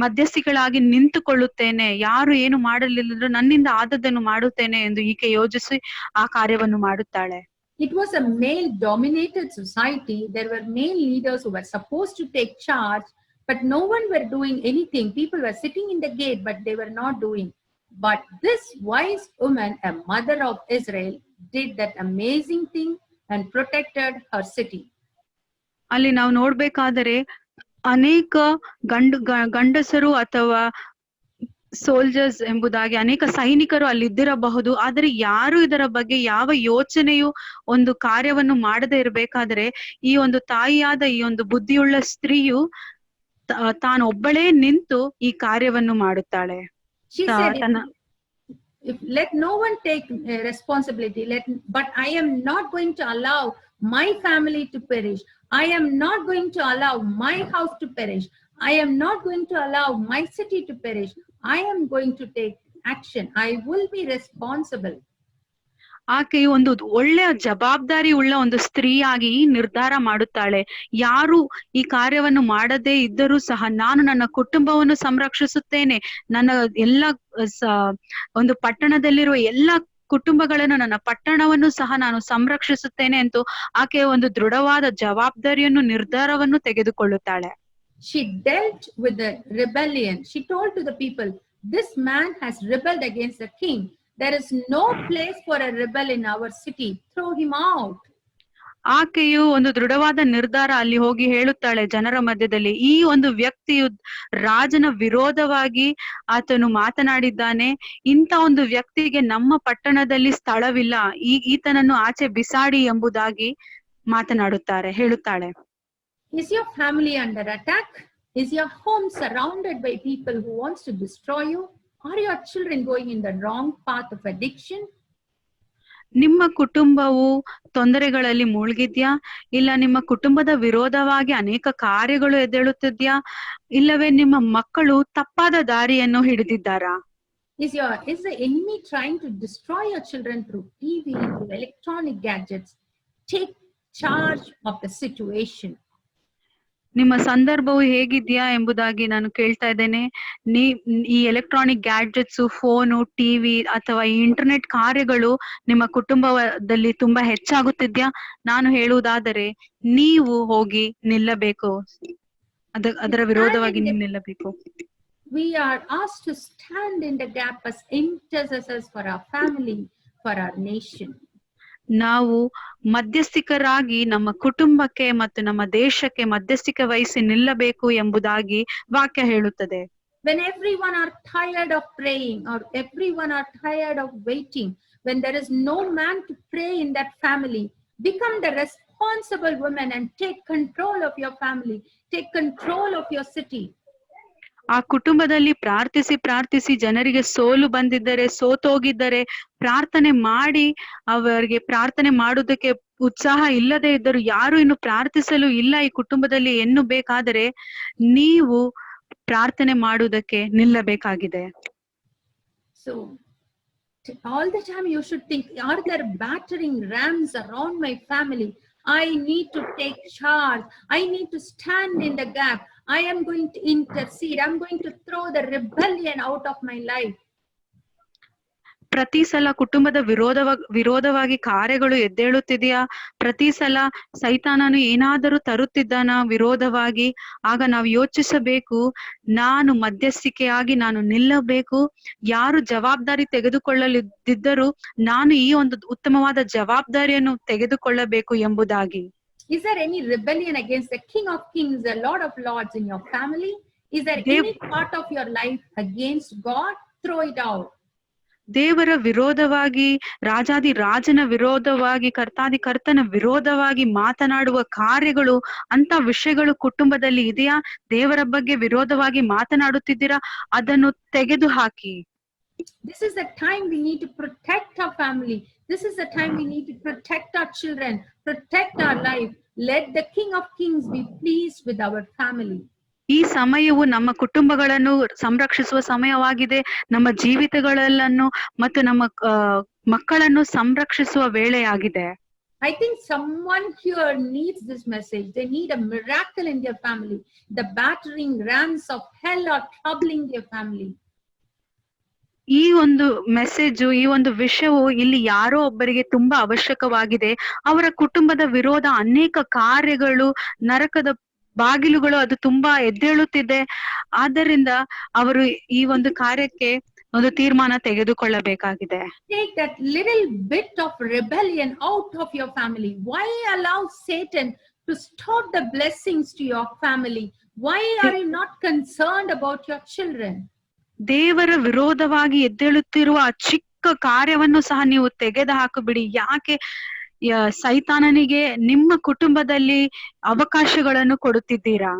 ಮಧ್ಯಸ್ಥಿಗಳಾಗಿ ನಿಂತುಕೊಳ್ಳುತ್ತೇನೆ, ಯಾರು ಏನು ಮಾಡಲಿಲ್ಲದ್ರು ನನ್ನಿಂದ ಆದದ್ದನ್ನು ಮಾಡುತ್ತೇನೆ ಎಂದು ಈಕೆ ಯೋಚಿಸಿ ಆ ಕಾರ್ಯವನ್ನು ಮಾಡುತ್ತಾಳೆ. It was a male-dominated society. There were male leaders who were supposed to take charge, but no one were doing anything. People were sitting in the gate, but they were not doing. But this wise woman, a mother of Israel, did that amazing thing and protected her city. ಅಲ್ಲಿ ನಾವು ನೋಡ್ಬೇಕಾದರೆ ಅನೇಕ ಗಂಡಸರು ಅಥವಾ soldiers ಎಂಬುದಾಗಿ ಅನೇಕ ಸೈನಿಕರು ಅಲ್ಲಿದ್ದಿರಬಹುದು, ಆದರೆ ಯಾರು ಇದರ ಬಗ್ಗೆ ಯಾವ ಯೋಚನೆಯು ಒಂದು ಕಾರ್ಯವನ್ನು ಮಾಡದೇ ಇರಬೇಕಾದ್ರೆ ಈ ಒಂದು ತಾಯಿಯಾದ ಈ ಒಂದು ಬುದ್ಧಿಯುಳ್ಳ ಸ್ತ್ರೀಯು ತಾನೊಬ್ಬಳೇ ನಿಂತು ಈ ಕಾರ್ಯವನ್ನು ಮಾಡುತ್ತಾಳೆ. She said, if let no one take responsibility, but I am not going to allow my family to perish. I am not going to allow my house to perish. I am not going to allow my city to perish. I am going to take action. I will be responsible. ಆಕೆಯು ಒಂದು ಒಳ್ಳೆಯ ಜವಾಬ್ದಾರಿ ಉಳ್ಳ ಒಂದು ಸ್ತ್ರೀಯಾಗಿ ನಿರ್ಧಾರ ಮಾಡುತ್ತಾಳೆ. ಯಾರು ಈ ಕಾರ್ಯವನ್ನು ಮಾಡದೇ ಇದ್ದರೂ ಸಹ ನಾನು ನನ್ನ ಕುಟುಂಬವನ್ನು ಸಂರಕ್ಷಿಸುತ್ತೇನೆ, ನನ್ನ ಎಲ್ಲ ಒಂದು ಪಟ್ಟಣದಲ್ಲಿರುವ ಎಲ್ಲ ಕುಟುಂಬಗಳನ್ನು, ನನ್ನ ಪಟ್ಟಣವನ್ನು ಸಹ ನಾನು ಸಂರಕ್ಷಿಸುತ್ತೇನೆ ಎಂದು ಆಕೆಯ ಒಂದು ದೃಢವಾದ ಜವಾಬ್ದಾರಿಯನ್ನು ನಿರ್ಧಾರವನ್ನು ತೆಗೆದುಕೊಳ್ಳುತ್ತಾಳೆ. She dealt with the rebellion. She told to the people, this man has rebelled against the king. There is no place for a rebel in our city. Throw him out. ಆಕೆಯು ಒಂದು ದೃಢವಾದ ನಿರ್ಧಾರ ಅಲ್ಲಿ ಹೋಗಿ ಹೇಳುತ್ತಾಳೆ ಜನರ ಮಧ್ಯದಲ್ಲಿ, ಈ ಒಂದು ವ್ಯಕ್ತಿಯು ರಾಜನ ವಿರೋಧವಾಗಿ ಆತನು ಮಾತನಾಡಿದ್ದಾನೆ, ಇಂಥ ಒಂದು ವ್ಯಕ್ತಿಗೆ ನಮ್ಮ ಪಟ್ಟಣದಲ್ಲಿ ಸ್ಥಳವಿಲ್ಲ, ಈತನನ್ನು ಆಚೆ ಬಿಸಾಡಿ ಎಂಬುದಾಗಿ ಹೇಳುತ್ತಾಳೆ. Is your family under attack? Is your home surrounded by people who wants to destroy you? Are your children going in the wrong path of addiction? ನಿಮ್ಮ ಕುಟುಂಬವು ತೊಂದರೆಗಳಲ್ಲಿ ಮುಳುಗಿದ್ಯಾ? ಇಲ್ಲ ನಿಮ್ಮ ಕುಟುಂಬದ ವಿರೋಧವಾಗಿ ಅನೇಕ ಕಾರ್ಯಗಳು ಎದ್ದೇಳುತ್ತಿದ್ಯಾ? ಇಲ್ಲವೇ ನಿಮ್ಮ ಮಕ್ಕಳು ತಪ್ಪಾದ ದಾರಿಯನ್ನು ಹಿಡಿದಿದ್ದಾರಾ? Is the enemy trying to destroy your children through TV, through electronic gadgets? Take charge of the situation. ನಿಮ್ಮ ಸಂದರ್ಭವು ಹೇಗಿದ್ಯಾ ಎಂಬುದಾಗಿ ನಾನು ಕೇಳ್ತಾ ಇದ್ದೇನೆ. ಈ ಎಲೆಕ್ಟ್ರಾನಿಕ್ ಗ್ಯಾಡ್ಜೆಟ್ಸ್, ಫೋನು, ಟಿವಿ ಅಥವಾ ಈ ಇಂಟರ್ನೆಟ್ ಕಾರ್ಯಗಳು ನಿಮ್ಮ ಕುಟುಂಬದಲ್ಲಿ ತುಂಬಾ ಹೆಚ್ಚಾಗುತ್ತಿದ್ಯಾ? ನಾನು ಹೇಳುವುದಾದರೆ ನೀವು ಹೋಗಿ ನಿಲ್ಲಬೇಕು, ಅದರ ವಿರೋಧವಾಗಿ ನಿಲ್ಲಬೇಕು. We are asked to stand in the gap as intercessors for our family, for our nation. ನಾವು ಮಧ್ಯಸ್ಥಿಕರಾಗಿ ನಮ್ಮ ಕುಟುಂಬಕ್ಕೆ ಮತ್ತು ನಮ್ಮ ದೇಶಕ್ಕೆ ಮಧ್ಯಸ್ಥಿಕೆ ವಹಿಸಿ ನಿಲ್ಲಬೇಕು ಎಂಬುದಾಗಿ ವಾಕ್ಯ ಹೇಳುತ್ತದೆ. When everyone are tired of praying, or everyone are tired of waiting, when there is no man to pray in that family, become the responsible woman and take control of your family, take control of your city. ಆ ಕುಟುಂಬದಲ್ಲಿ ಪ್ರಾರ್ಥಿಸಿ ಜನರಿಗೆ ಸೋಲು ಬಂದಿದ್ದರೆ, ಸೋತೋಗಿದ್ದರೆ ಪ್ರಾರ್ಥನೆ ಮಾಡಿ, ಅವರಿಗೆ ಪ್ರಾರ್ಥನೆ ಮಾಡುವುದಕ್ಕೆ ಉತ್ಸಾಹ ಇಲ್ಲದೆ ಇದ್ದರು, ಯಾರು ಇನ್ನು ಪ್ರಾರ್ಥಿಸಲು ಇಲ್ಲ ಈ ಕುಟುಂಬದಲ್ಲಿ ಎನ್ನು ಬೇಕಾದರೆ ನೀವು ಪ್ರಾರ್ಥನೆ ಮಾಡುವುದಕ್ಕೆ ನಿಲ್ಲಬೇಕಾಗಿದೆ. So all the time you should think, are there battering rams around my family? I need to take charge. I need to stand in the gap. I am going to intercede. I'm going to throw the rebellion out of my life. ಪ್ರತಿ ಸಲ ಕುಟುಂಬದ ವಿರೋಧವಾಗಿ ಕಾರ್ಯಗಳು ಎದ್ದೇಳುತ್ತಿದೆಯಾ? ಪ್ರತಿ ಸಲ ಸೈತಾನನು ಏನಾದರೂ ತರುತ್ತಿದ್ದಾನ ವಿರೋಧವಾಗಿ? ಆಗ ನಾವು ಯೋಚಿಸಬೇಕು, ನಾನು ಮಧ್ಯಸ್ಥಿಕೆಯಾಗಿ ನಾನು ನಿಲ್ಲಬೇಕು. ಯಾರು ಜವಾಬ್ದಾರಿ ತೆಗೆದುಕೊಳ್ಳಲಿದ್ದರೂ ನಾನು ಈ ಒಂದು ಉತ್ತಮವಾದ ಜವಾಬ್ದಾರಿಯನ್ನು ತೆಗೆದುಕೊಳ್ಳಬೇಕು ಎಂಬುದಾಗಿ. Is there any rebellion against the King of Kings, the Lord of Lords in your family? Is there any part of your life against God? Throw it out. ದೇವರ ವಿರೋಧವಾಗಿ, ರಾಜಾದಿ ರಾಜನ ವಿರೋಧವಾಗಿ, ಕರ್ತಾದಿ ಕರ್ತನ ವಿರೋಧವಾಗಿ ಮಾತನಾಡುವ ಕಾರ್ಯಗಳು, ಅಂತ ವಿಷಯಗಳು ಕುಟುಂಬದಲ್ಲಿ ಇದೆಯಾ? ದೇವರ ಬಗ್ಗೆ ವಿರೋಧವಾಗಿ ಮಾತನಾಡುತ್ತಿದ್ದೀರಾ? ಅದನ್ನು ತೆಗೆದು ಹಾಕಿ. This is the time we need to protect our family. This is the time we need to protect our children, protect our life. Let the King of Kings be pleased with our family. ಈ ಸಮಯವು ನಮ್ಮ ಕುಟುಂಬಗಳನ್ನು ಸಂರಕ್ಷಿಸುವ ಸಮಯವಾಗಿದೆ. ನಮ್ಮ ಜೀವಿತಗಳನ್ನು ಮತ್ತು ನಮ್ಮ ಮಕ್ಕಳನ್ನು ಸಂರಕ್ಷಿಸುವ ವೇಳೆಯಾಗಿದೆ. I think someone here needs this message. They need a miracle in their family. The battering rams of hell are troubling their family. ಈ ಒಂದು ಮೆಸೇಜ್, ಈ ಒಂದು ವಿಷಯವು ಇಲ್ಲಿ ಯಾರೋ ಒಬ್ಬರಿಗೆ ತುಂಬಾ ಅವಶ್ಯಕವಾಗಿದೆ. ಅವರ ಕುಟುಂಬದ ವಿರೋಧ ಅನೇಕ ಕಾರ್ಯಗಳು, ನರಕದ ಬಾಗಿಲುಗಳು ಅದು ತುಂಬಾ ಎದ್ದೇಳುತ್ತಿದೆ. ಆದ್ದರಿಂದ ಅವರು ಈ ಒಂದು ಕಾರ್ಯಕ್ಕೆ ಒಂದು ತೀರ್ಮಾನ ತೆಗೆದುಕೊಳ್ಳಬೇಕಾಗಿದೆ. Take that little bit of rebellion out of your family. Why allow Satan to stop the blessings to your family? Why are you not concerned about your children? ದೇವರ ವಿರೋಧವಾಗಿ ಎದ್ದೇಳುತ್ತಿರುವ ಆ ಚಿಕ್ಕ ಕಾರ್ಯವನ್ನು ಸಹ ನೀವು ತೆಗೆದು ಹಾಕಿಬಿಡಿ. ಯಾಕೆ ಸೈತಾನನಿಗೆ ನಿಮ್ಮ ಕುಟುಂಬದಲ್ಲಿ ಅವಕಾಶಗಳನ್ನು ಕೊಡುತ್ತಿದ್ದೀರಾ?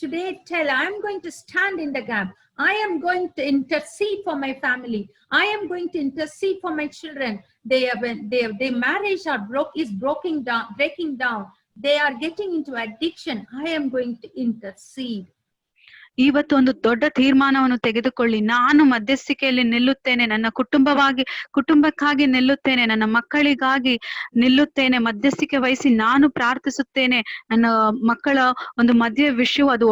Today tell, I am going to stand in the gap. I am going to intercede for my family. I am going to intercede for my children. Their marriage is breaking down. They are getting into addiction. I am going to intercede. ಇವತ್ತು ಒಂದು ದೊಡ್ಡ ತೀರ್ಮಾನವನ್ನು ತೆಗೆದುಕೊಳ್ಳಿ. ನಾನು ಮಧ್ಯಸ್ಥಿಕೆಯಲ್ಲಿ ನಿಲ್ಲುತ್ತೇನೆ, ನನ್ನ ಕುಟುಂಬಕ್ಕಾಗಿ ನಿಲ್ಲುತ್ತೇನೆ, ನನ್ನ ಮಕ್ಕಳಿಗಾಗಿ ನಿಲ್ಲುತ್ತೇನೆ, ಮಧ್ಯಸ್ಥಿಕೆ ವಹಿಸಿ ನಾನು ಪ್ರಾರ್ಥಿಸುತ್ತೇನೆ. ನನ್ನ ಮಕ್ಕಳ ಒಂದು ಮದುವೆ ವಿಷಯವು ಅದು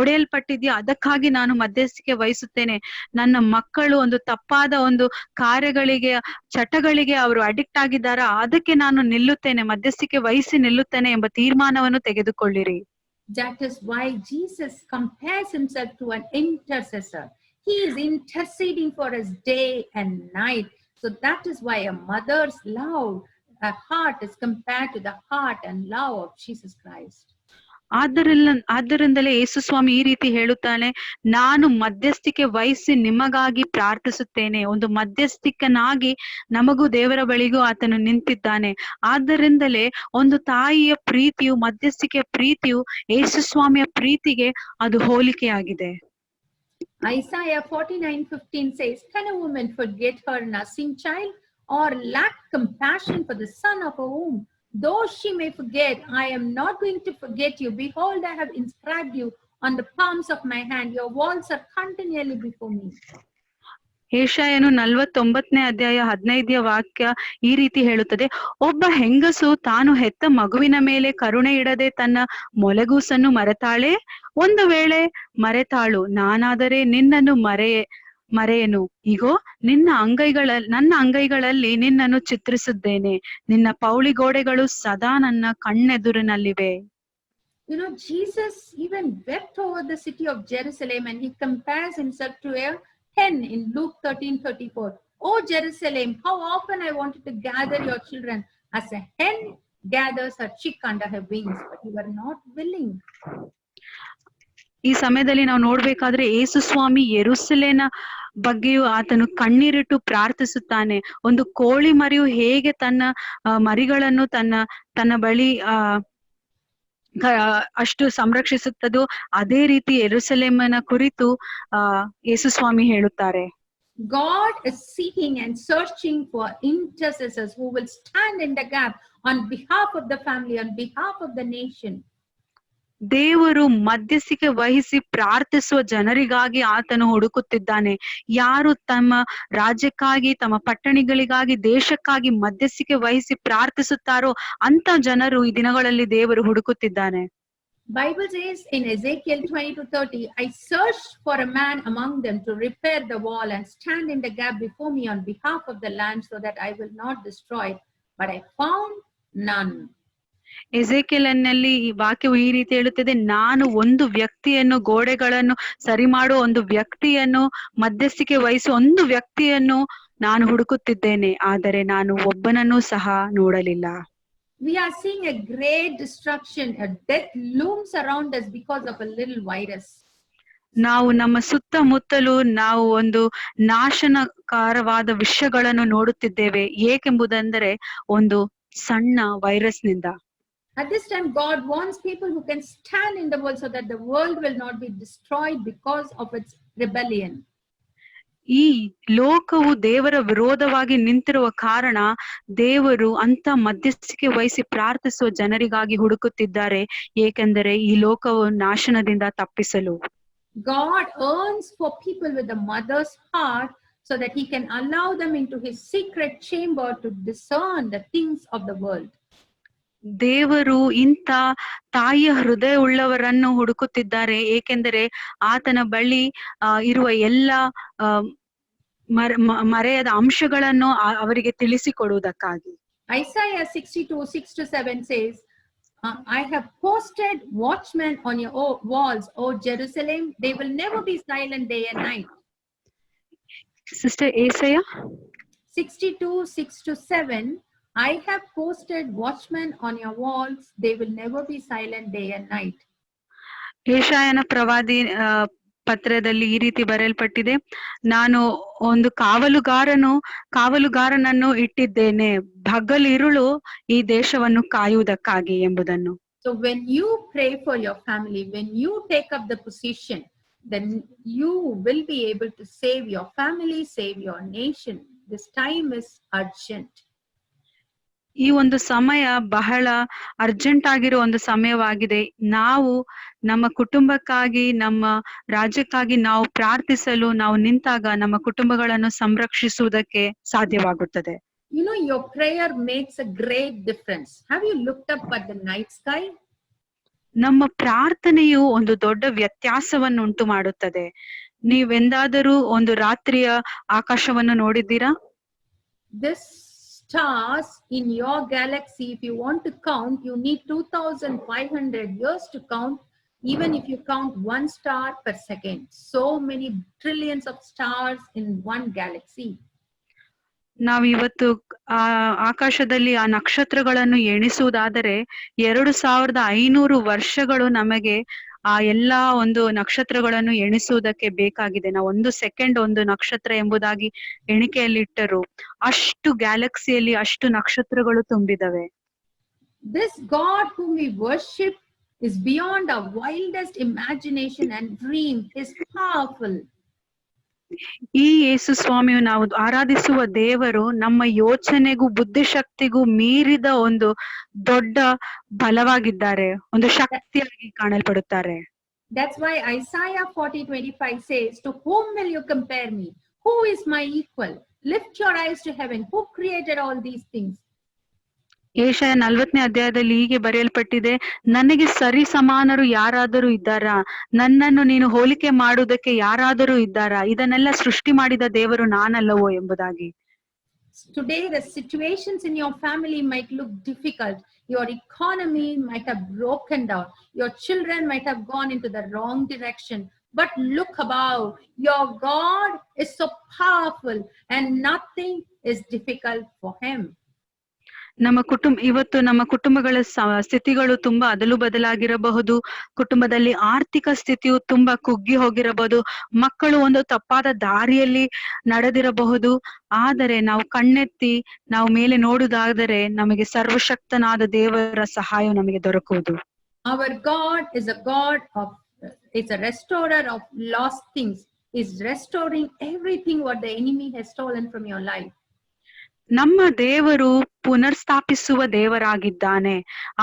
ಒಡೆಯಲ್ಪಟ್ಟಿದ್ಯಾ, ಅದಕ್ಕಾಗಿ ನಾನು ಮಧ್ಯಸ್ಥಿಕೆ ವಹಿಸುತ್ತೇನೆ. ನನ್ನ ಮಕ್ಕಳು ಒಂದು ತಪ್ಪಾದ ಒಂದು ಕಾರ್ಯಗಳಿಗೆ ಚಟಗಳಿಗೆ ಅವರು ಅಡಿಕ್ಟ್ ಆಗಿದ್ದಾರಾ, ಅದಕ್ಕೆ ನಾನು ನಿಲ್ಲುತ್ತೇನೆ, ಮಧ್ಯಸ್ಥಿಕೆ ವಹಿಸಿ ನಿಲ್ಲುತ್ತೇನೆ ಎಂಬ ತೀರ್ಮಾನವನ್ನು ತೆಗೆದುಕೊಳ್ಳಿರಿ. That is why Jesus compares himself to an intercessor. He is interceding for us day and night. So that is why a mother's love, a heart, is compared to the heart and love of Jesus Christ. ಆದ್ದರಿಂದಲೇ ಯೇಸು ಸ್ವಾಮಿ ಈ ರೀತಿ ಹೇಳುತ್ತಾನೆ, ನಾನು ಮಧ್ಯಸ್ಥಿಕೆ ವಹಿಸಿ ನಿಮಗಾಗಿ ಪ್ರಾರ್ಥಿಸುತ್ತೇನೆ. ಒಂದು ಮಧ್ಯಸ್ಥಿಕನಾಗಿ ನಮಗೂ ದೇವರ ಬಳಿಗೂ ಆತನು ನಿಂತಿದ್ದಾನೆ. ಆದ್ದರಿಂದಲೇ ಒಂದು ತಾಯಿಯ ಪ್ರೀತಿಯು, ಮಧ್ಯಸ್ಥಿಕೆಯ ಪ್ರೀತಿಯು ಯೇಸು ಸ್ವಾಮಿಯ ಪ್ರೀತಿಗೆ ಅದು ಹೋಲಿಕೆಯಾಗಿದೆ. Isaiah 49:15 says, can a woman forget her nursing child or lack compassion for the son of her womb? Though she may forget, I am not going to forget you. Behold, I have inscribed you on the palms of my hand. Your walls are continually before me. ಯೆಶಾಯನು 49ನೇ ಅಧ್ಯಾಯ 15ನೇ ವಾಕ್ಯ ಈ ರೀತಿ ಹೇಳುತ್ತದೆ, ಒಬ್ಬ ಹೆಂಗಸು ತಾನು ಹೆತ್ತ ಮಗುವಿನ ಮೇಲೆ ಕರುಣೆ ಇಡದೆ ತನ್ನ ಮೊಲೆಗೂಸನ್ನು ಮರೆತಾಳೆ. ಒಂದು ವೇಳೆ ಮರೆತಾಳು, ನಾನಾದರೆ ನಿನ್ನನ್ನು ಮರೆಯೆನು. ಇಗೋ ನನ್ನ ಅಂಗೈಗಳಲ್ಲಿ ನಿನ್ನನ್ನು ಚಿತ್ರಿಸಿದ್ದೇನೆ. ನಿನ್ನ ಪೌಳಿಗೋಡೆಗಳು ಸದಾ ನನ್ನ ಕಣ್ಣೆದುರಿನಲ್ಲಿವೆ. You know, Jesus even wept over the city of Jerusalem, and he compares himself to a hen in Luke 13:34. Oh Jerusalem, how often I wanted to gather your children as a hen gathers her chick under her wings, but you were not willing. ಈ ಸಮಯದಲ್ಲಿ ನಾವು ನೋಡ್ಬೇಕಾದ್ರೆ ಯೇಸು ಸ್ವಾಮಿ ಯೆರೂಸಲೇಮಿನ ಬಗ್ಗೆಯೂ ಆತನು ಕಣ್ಣೀರಿಟ್ಟು ಪ್ರಾರ್ಥಿಸುತ್ತಾನೆ. ಒಂದು ಕೋಳಿ ಮರಿಯು ಹೇಗೆ ತನ್ನ ಮರಿಗಳನ್ನು ತನ್ನ ಬಳಿ ಅಷ್ಟು ಸಂರಕ್ಷಿಸುತ್ತದೋ, ಅದೇ ರೀತಿ ಯೆರೂಸಲೇಮಿನ ಕುರಿತು ಯೇಸು ಸ್ವಾಮಿ ಹೇಳುತ್ತಾರೆ. God is seeking and searching for intercessors who will stand in the gap on behalf of the family, on behalf of the nation. ದೇವರು ಮಧ್ಯಸ್ಥಿಕೆ ವಹಿಸಿ ಪ್ರಾರ್ಥಿಸುವ ಜನರಿಗಾಗಿ ಆತನು ಹುಡುಕುತ್ತಿದ್ದಾನೆ. ಯಾರು ತಮ್ಮ ರಾಜ್ಯಕ್ಕಾಗಿ, ತಮ್ಮ ಪಟ್ಟಣಗಳಿಗಾಗಿ, ದೇಶಕ್ಕಾಗಿ ಮಧ್ಯಸ್ಥಿಕೆ ವಹಿಸಿ ಪ್ರಾರ್ಥಿಸುತ್ತಾರೋ ಅಂತ ಜನರು ಈ ದಿನಗಳಲ್ಲಿ ದೇವರು ಹುಡುಕುತ್ತಿದ್ದಾನೆ. Bible says in Ezekiel 20:30, I searched for a man among them to repair the wall and stand in the gap before me on behalf of the land so that I will not destroy it, but I found none. ಎಜೆಕಿಯೇಲನಲ್ಲಿ ಈ ವಾಕ್ಯವು ಈ ರೀತಿ ಹೇಳುತ್ತದೆ, ನಾನು ಒಂದು ವ್ಯಕ್ತಿಯನ್ನು, ಗೋಡೆಗಳನ್ನು ಸರಿ ಮಾಡುವ ಒಂದು ವ್ಯಕ್ತಿಯನ್ನು, ಮಧ್ಯಸ್ಥಿಕೆ ವಹಿಸುವ ಒಂದು ವ್ಯಕ್ತಿಯನ್ನು ನಾನು ಹುಡುಕುತ್ತಿದ್ದೇನೆ, ಆದರೆ ನಾನು ಒಬ್ಬನನ್ನೂ ಸಹ ನೋಡಲಿಲ್ಲ. We are seeing a great destruction, a death looms around us because of a little virus. ನಾವು ನಮ್ಮ ಸುತ್ತಮುತ್ತಲು ನಾವು ಒಂದು ನಾಶನಕಾರವಾದ ವಿಷಯಗಳನ್ನು ನೋಡುತ್ತಿದ್ದೇವೆ. ಏಕೆಂಬುದೆಂದರೆ ಒಂದು ಸಣ್ಣ ವೈರಸ್ನಿಂದ. At this time, God wants people who can stand in the world so that the world will not be destroyed because of its rebellion. ಈ ಲೋಕವು ದೇವರ ವಿರೋಧವಾಗಿ ನಿಂತಿರುವ ಕಾರಣ ದೇವರು ಅಂತ ಮಧ್ಯಸ್ಥಿಕೆ ವಹಿಸಿ ಪ್ರಾರ್ಥಿಸುವ ಜನರಿಗಾಗಿ ಹುಡುಕುತ್ತಿದ್ದಾರೆ. ಏಕೆಂದರೆ ಈ ಲೋಕವು ನಾಶನದಿಂದ ತಪ್ಪಿಸಲು. God yearns for people with a mother's heart so that he can allow them into his secret chamber to discern the things of the world. ದೇವರು ಇಂಥ ತಾಯಿಯ ಹೃದಯ ಉಳ್ಳವರನ್ನು ಹುಡುಕುತ್ತಿದ್ದಾರೆ. ಏಕೆಂದರೆ ಆತನ ಬಳಿ ಇರುವ ಎಲ್ಲ ಮರೆಯದ ಅಂಶಗಳನ್ನು ಅವರಿಗೆ ತಿಳಿಸಿಕೊಡುವುದಕ್ಕಾಗಿ. Isaiah 62:6-7 says, I have posted watchmen on your walls, O Jerusalem. They will never be silent day and night. Sister Isaiah 62:6-7, I have posted watchmen on your walls. They will never be silent day and night. ಯೆಶಾಯನ ಪ್ರವಾದಿ ಪತ್ರದಲ್ಲಿ ಈ ರೀತಿ ಬರೆಯಲ್ಪಟ್ಟಿದೆ, ನಾನು ಒಂದು ಕಾವಲುಗಾರನನ್ನು ಇಟ್ಟಿದ್ದೇನೆ, ಹಗಲಿರುಳು ಈ ದೇಶವನ್ನು ಕಾಯುವುದಕ್ಕಾಗಿ ಎಂಬುದನ್ನು. So when you pray for your family, when you take up the position, then you will be able to save your family, save your nation. This time is urgent. ಈ ಒಂದು ಸಮಯ ಬಹಳ ಅರ್ಜೆಂಟ್ ಆಗಿರೋ ಒಂದು ಸಮಯವಾಗಿದೆ. ನಾವು ನಮ್ಮ ಕುಟುಂಬಕ್ಕಾಗಿ, ನಮ್ಮ ರಾಜ್ಯಕ್ಕಾಗಿ ನಾವು ಪ್ರಾರ್ಥಿಸಲು ನಾವು ನಿಂತಾಗ ನಮ್ಮ ಕುಟುಂಬಗಳನ್ನು ಸಂರಕ್ಷಿಸುವುದಕ್ಕೆ ಸಾಧ್ಯವಾಗುತ್ತದೆ. You know, your prayer makes a great difference. Have you looked up at the night sky? ನಮ್ಮ ಪ್ರಾರ್ಥನೆಯು ಒಂದು ದೊಡ್ಡ ವ್ಯತ್ಯಾಸವನ್ನು ಉಂಟು ಮಾಡುತ್ತದೆ. ನೀವೆಂದಾದರೂ ಒಂದು ರಾತ್ರಿಯ ಆಕಾಶವನ್ನು ನೋಡಿದ್ದೀರಾ? This stars in your galaxy, if you want to count, you need 2500 years to count, even if you count one star per second. So many trillions of stars in one galaxy. ನಾವಿವತ್ತು ಆಕಾಶದಲ್ಲಿ ಆ ನಕ್ಷತ್ರಗಳನ್ನು ಎಣಿಸುವುದಾದರೆ 2500 ವರ್ಷಗಳು ನಮಗೆ ಆ ಎಲ್ಲಾ ಒಂದು ನಕ್ಷತ್ರಗಳನ್ನು ಎಣಿಸುವುದಕ್ಕೆ ಬೇಕಾಗಿದೆ. ನಾವು 1 ಸೆಕೆಂಡ್ ಒಂದು ನಕ್ಷತ್ರ ಎಂಬುದಾಗಿ ಎಣಿಕೆಯಲ್ಲಿಟ್ಟರು ಅಷ್ಟು ಗ್ಯಾಲಕ್ಸಿಯಲ್ಲಿ ಅಷ್ಟು ನಕ್ಷತ್ರಗಳು ತುಂಬಿದವೆ. This God whom we worship is beyond our wildest imagination and dream, is powerful. ಈ ಯೇಸು ಸ್ವಾಮಿಯು ನಾವು ಆರಾಧಿಸುವ ದೇವರು ನಮ್ಮ ಯೋಚನೆಗೂ ಬುದ್ಧಿಶಕ್ತಿಗೂ ಮೀರಿದ ಒಂದು ದೊಡ್ಡ ಬಲವಾಗಿದ್ದಾರೆ, ಒಂದು ಶಕ್ತಿಯಾಗಿ ಕಾಣಲ್ಪಡುತ್ತಾರೆ. That's why Isaiah 40:25 says, to whom will you compare me? Who is my equal? Lift your eyes to heaven. Who created all these things? ಯೆಶಾಯ 40ನೇ ಅಧ್ಯಾಯದಲ್ಲಿ ಹೀಗೆ ಬರೆಯಲ್ಪಟ್ಟಿದೆ, ನನಗೆ ಸರಿ ಸಮಾನರು ಯಾರಾದರೂ ಇದ್ದಾರಾ? ನನ್ನನ್ನು ನೀನು ಹೋಲಿಕೆ ಮಾಡುವುದಕ್ಕೆ ಯಾರಾದರೂ ಇದ್ದಾರಾ? ಇದನ್ನೆಲ್ಲ ಸೃಷ್ಟಿ ಮಾಡಿದ ದೇವರು ನಾನಲ್ಲವೋ ಎಂಬುದಾಗಿ. Today the situations in your family might look difficult. Your economy might have broken down. Your children might have gone into the wrong direction. But look above. Your God is so powerful and nothing is difficult for him. ಇವತ್ತು ನಮ್ಮ ಕುಟುಂಬಗಳ ಸ್ಥಿತಿಗಳು ತುಂಬಾ ಅದಲು ಬದಲಾಗಿರಬಹುದು. ಕುಟುಂಬದಲ್ಲಿ ಆರ್ಥಿಕ ಸ್ಥಿತಿಯು ತುಂಬಾ ಕುಗ್ಗಿ ಹೋಗಿರಬಹುದು. ಮಕ್ಕಳು ಒಂದು ತಪ್ಪಾದ ದಾರಿಯಲ್ಲಿ ನಡೆದಿರಬಹುದು. ಆದರೆ ನಾವು ಕಣ್ಣೆತ್ತಿ ನಾವು ಮೇಲೆ ನೋಡುವುದಾದರೆ ನಮಗೆ ಸರ್ವಶಕ್ತನಾದ ದೇವರ ಸಹಾಯ ನಮಗೆ ದೊರಕುವುದು. Our God is a God is a restorer of lost things. Is restoring everything what the enemy has stolen from your life. ನಮ್ಮ ದೇವರು ಪುನರ್ಸ್ಥಾಪಿಸುವ ದೇವರಾಗಿದ್ದಾನೆ.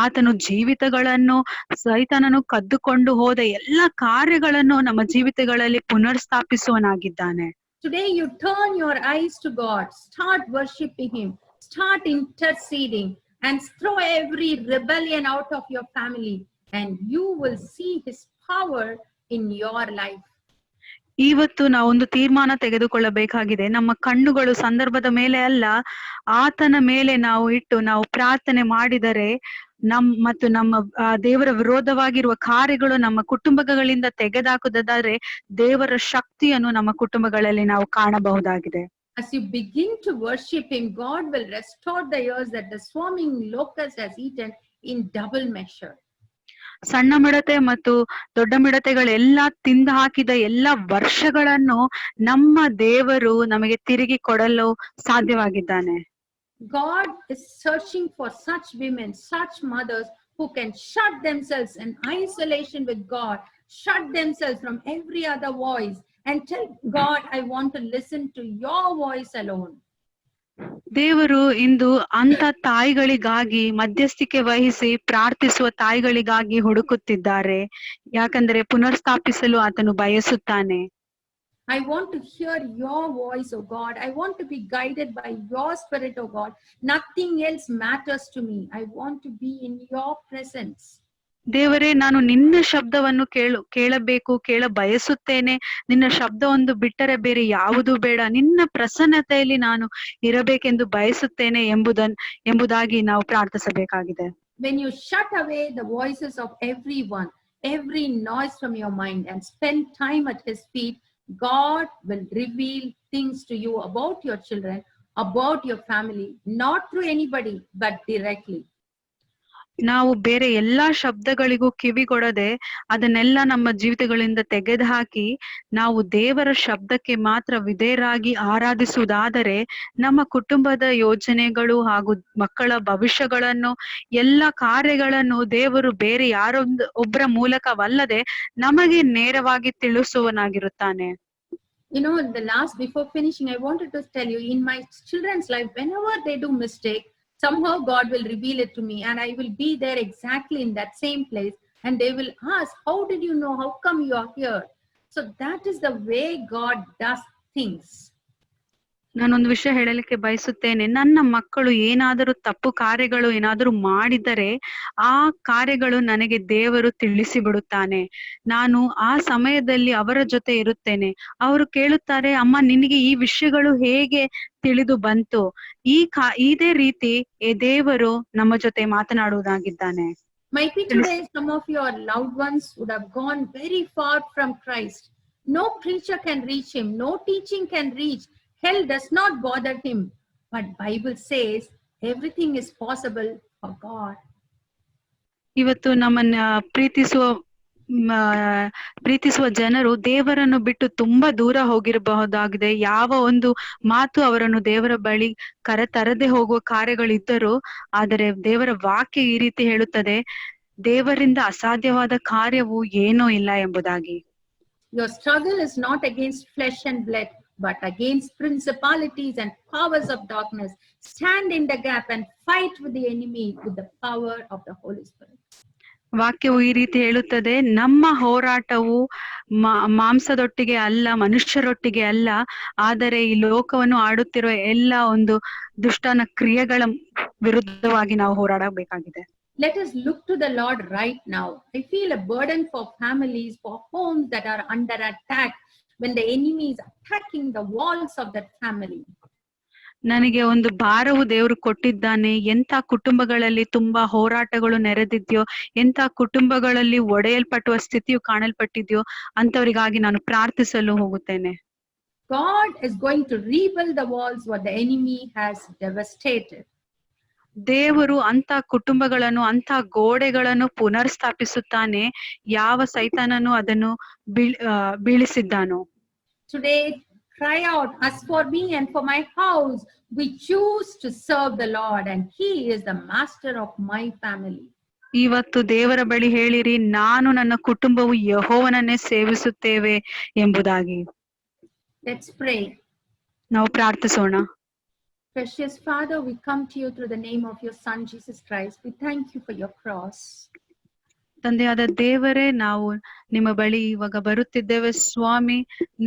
ಆತನು ಜೀವಿತಗಳನ್ನು, ಸೈತಾನನು ಕದ್ದುಕೊಂಡು ಹೋದ ಎಲ್ಲ ಕಾರ್ಯಗಳನ್ನು ನಮ್ಮ ಜೀವಿತಗಳಲ್ಲಿ ಪುನರ್ಸ್ಥಾಪಿಸುವನಾಗಿದ್ದಾನೆ. Today you turn your eyes to God, start worshiping him, start interceding and throw every rebellion out of your family and you will see his power in your life. ಇವತ್ತು ನಾವು ಒಂದು ತೀರ್ಮಾನ ತೆಗೆದುಕೊಳ್ಳಬೇಕಾಗಿದೆ. ನಮ್ಮ ಕಣ್ಣುಗಳು ಸಂದರ್ಭದ ಮೇಲೆ ಅಲ್ಲ, ಆತನ ಮೇಲೆ ನಾವು ಇಟ್ಟು ನಾವು ಪ್ರಾರ್ಥನೆ ಮಾಡಿದರೆ ಮತ್ತು ನಮ್ಮ ದೇವರ ವಿರೋಧವಾಗಿರುವ ಕಾರ್ಯಗಳು ನಮ್ಮ ಕುಟುಂಬಗಳಿಂದ ತೆಗೆದಾಕುವುದಾದರೆ ದೇವರ ಶಕ್ತಿಯನ್ನು ನಮ್ಮ ಕುಟುಂಬಗಳಲ್ಲಿ ನಾವು ಕಾಣಬಹುದಾಗಿದೆ. As you begin to worship him, God will restore the years that the swarming locust has eaten in double measure. ಸಣ್ಣ ಮಿಡತೆ ಮತ್ತು ದೊಡ್ಡ ಮಿಡತೆಗಳೆಲ್ಲ ತಿಂದು ಹಾಕಿದ ಎಲ್ಲ ವರ್ಷಗಳನ್ನು ನಮ್ಮ ದೇವರು ನಮಗೆ ತಿರುಗಿ ಕೊಡಲು ಸಾಧ್ಯವಾಗಿದ್ದಾನೆ. God is searching for such women, such mothers who can shut themselves in isolation with God, shut themselves from every other voice and tell God, I want to listen to your voice alone. ದೇವರು ಇಂದು ಅಂತ ತಾಯಿಗಳಿಗಾಗಿ ಮಧ್ಯಸ್ಥಿಕೆ ವಹಿಸಿ ಪ್ರಾರ್ಥಿಸುವ ತಾಯಿಗಳಿಗಾಗಿ ಹುಡುಕುತ್ತಿದ್ದಾರೆ. ಯಾಕಂದ್ರೆ ಪುನರ್ಸ್ಥಾಪಿಸಲು ಆತನು ಬಯಸುತ್ತಾನೆ. I want to hear your voice, oh God. I want to be guided by your spirit, oh God. Nothing else matters to me. I want to be in your presence. ದೇವರೇ, ನಾನು ನಿನ್ನ ಶಬ್ದವನ್ನು ಕೇಳಬೇಕು, ಕೇಳ ಬಯಸುತ್ತೇನೆ. ನಿನ್ನ ಶಬ್ದವೊಂದು ಬಿಟ್ಟರೆ ಬೇರೆ ಯಾವುದೂ ಬೇಡ. ನಿನ್ನ ಪ್ರಸನ್ನತೆಯಲ್ಲಿ ನಾನು ಇರಬೇಕೆಂದು ಬಯಸುತ್ತೇನೆ ಎಂಬುದಾಗಿ ನಾವು ಪ್ರಾರ್ಥಿಸಬೇಕಾಗಿದೆ. When you shut away the voices of everyone, every noise from your mind and spend time at his feet, God will reveal things to you about your children, about your family, not through anybody, but directly. ನಾವು ಬೇರೆ ಎಲ್ಲಾ ಶಬ್ದಗಳಿಗೂ ಕಿವಿಗೊಡದೆ ಅದನ್ನೆಲ್ಲ ನಮ್ಮ ಜೀವಿತಗಳಿಂದ ತೆಗೆದುಹಾಕಿ ನಾವು ದೇವರ ಶಬ್ದಕ್ಕೆ ಮಾತ್ರ ವಿಧೇಯರಾಗಿ ಆರಾಧಿಸುವುದಾದರೆ ನಮ್ಮ ಕುಟುಂಬದ ಯೋಜನೆಗಳು ಹಾಗೂ ಮಕ್ಕಳ ಭವಿಷ್ಯಗಳನ್ನು ಎಲ್ಲ ಕಾರ್ಯಗಳನ್ನು ದೇವರು ಬೇರೆ ಒಬ್ಬರ ಮೂಲಕವಲ್ಲದೆ ನಮಗೆ ನೇರವಾಗಿ ತಿಳಿಸುವನಾಗಿರುತ್ತಾನೆ. Before finishing, I wanted to tell you, in my children's life, whenever they do mistake, somehow God will reveal it to me, and I will be there exactly in that same place, and they will ask, how did you know? How come you are here? So that is the way God does things. ನಾನೊಂದು ವಿಷಯ ಹೇಳಲಿಕ್ಕೆ ಬಯಸುತ್ತೇನೆ. ನನ್ನ ಮಕ್ಕಳು ಏನಾದರೂ ತಪ್ಪು ಕಾರ್ಯಗಳು ಏನಾದರೂ ಮಾಡಿದರೆ ಆ ಕಾರ್ಯಗಳು ನನಗೆ ದೇವರು ತಿಳಿಸಿ ಬಿಡುತ್ತಾನೆ. ನಾನು ಆ ಸಮಯದಲ್ಲಿ ಅವರ ಜೊತೆ ಇರುತ್ತೇನೆ. ಅವರು ಕೇಳುತ್ತಾರೆ, ಅಮ್ಮ ನಿನಗೆ ಈ ವಿಷಯಗಳು ಹೇಗೆ ತಿಳಿದು ಬಂತು? ಇದೇ ರೀತಿ ದೇವರು ನಮ್ಮ ಜೊತೆ ಮಾತನಾಡುವುದಾಗಿದ್ದಾನೆ. Might be today some of your loved ones would have gone very far from Christ. No preacher can reach him. No teaching can reach. Hell does not bother him. But Bible says everything is possible for God. ಇವತ್ತು ನಮ್ಮನ್ನ ಪ್ರೀತಿಸುವ ಜನರು ದೇವರನ್ನು ಬಿಟ್ಟು ತುಂಬಾ ದೂರ ಹೋಗಿರಬಹುದಾಗಿದೆ. ಯಾವ ಒಂದು ಮಾತು ಅವರನ್ನು ದೇವರ ಬಳಿ ಕರೆತರದೆ ಹೋಗುವ ಕಾರ್ಯಗಳಿದ್ದರೂ, ಆದರೆ ದೇವರ ವಾಕ್ಯ ಈ ರೀತಿ ಹೇಳುತ್ತದೆ, ದೇವರಿಂದ ಅಸಾಧ್ಯವಾದ ಕಾರ್ಯವು ಏನೂ ಇಲ್ಲ ಎಂಬುದಾಗಿ. Your struggle is not against flesh and blood, but against principalities and powers of darkness. Stand in the gap and fight with the enemy with the power of the Holy Spirit. ವಾಕ್ಯವು ಈ ರೀತಿ ಹೇಳುತ್ತದೆ, ನಮ್ಮ ಹೋರಾಟವು ಮಾಂಸದೊಟ್ಟಿಗೆ ಅಲ್ಲ, ಮನುಷ್ಯರೊಟ್ಟಿಗೆ ಅಲ್ಲ, ಆದರೆ ಈ ಲೋಕವನ್ನು ಆಡುತ್ತಿರುವ ಎಲ್ಲ ಒಂದು ದುಷ್ಟನ ಕ್ರಿಯೆಗಳ ವಿರುದ್ಧವಾಗಿ ನಾವು ಹೋರಾಡಬೇಕಾಗಿದೆ. Let us look to the Lord right now. I feel a burden for families, for homes that are under attack, when the enemy is attacking the walls of that family. ನನಗೆ ಒಂದು ಭಾರವು ದೇವರು ಕೊಟ್ಟಿದ್ದಾನೆ. ಎಂಥ ಕುಟುಂಬಗಳಲ್ಲಿ ತುಂಬಾ ಹೋರಾಟಗಳು ನೆರೆದಿದ್ಯೋ, ಎಂಥ ಕುಟುಂಬಗಳಲ್ಲಿ ಒಡೆಯಲ್ಪಟ್ಟುವ ಸ್ಥಿತಿಯು ಕಾಣಲ್ಪಟ್ಟಿದ್ಯೋ ಅಂತವರಿಗಾಗಿ ನಾನು ಪ್ರಾರ್ಥಿಸಲು ಹೋಗುತ್ತೇನೆ. God is going to rebuild the walls what the enemy has devastated. ದೇವರು ಅಂತ ಕುಟುಂಬಗಳನ್ನು, ಅಂತ ಗೋಡೆಗಳನ್ನು ಪುನರ್ಸ್ಥಾಪಿಸುತ್ತಾನೆ, ಯಾವ ಸೈತಾನನು ಅದನ್ನು ಬೀಳಿಸಿದ್ದಾನೋ. Today, cry out, as for me and for my house, we choose to serve the Lord, and He is the master of my family. ಇವತ್ತು ದೇವರ ಬಳಿ ಹೇಳಿರಿ, ನಾನು ನನ್ನ ಕುಟುಂಬವು ಯೆಹೋವನನ್ನೇ ಸೇವಿಸುತ್ತೇವೆ ಎಂಬುದಾಗಿ. Let's pray. ನಾವು ಪ್ರಾರ್ಥಿಸೋಣ. Precious Father, we come to you through the name of your Son, Jesus Christ. We thank you for your cross. ತಂದೆಯಾದ ದೇವರೇ, ನಾವು ನಿಮ್ಮ ಬಳಿ ಇವಾಗ ಬರುತ್ತಿದ್ದೇವೆ ಸ್ವಾಮಿ.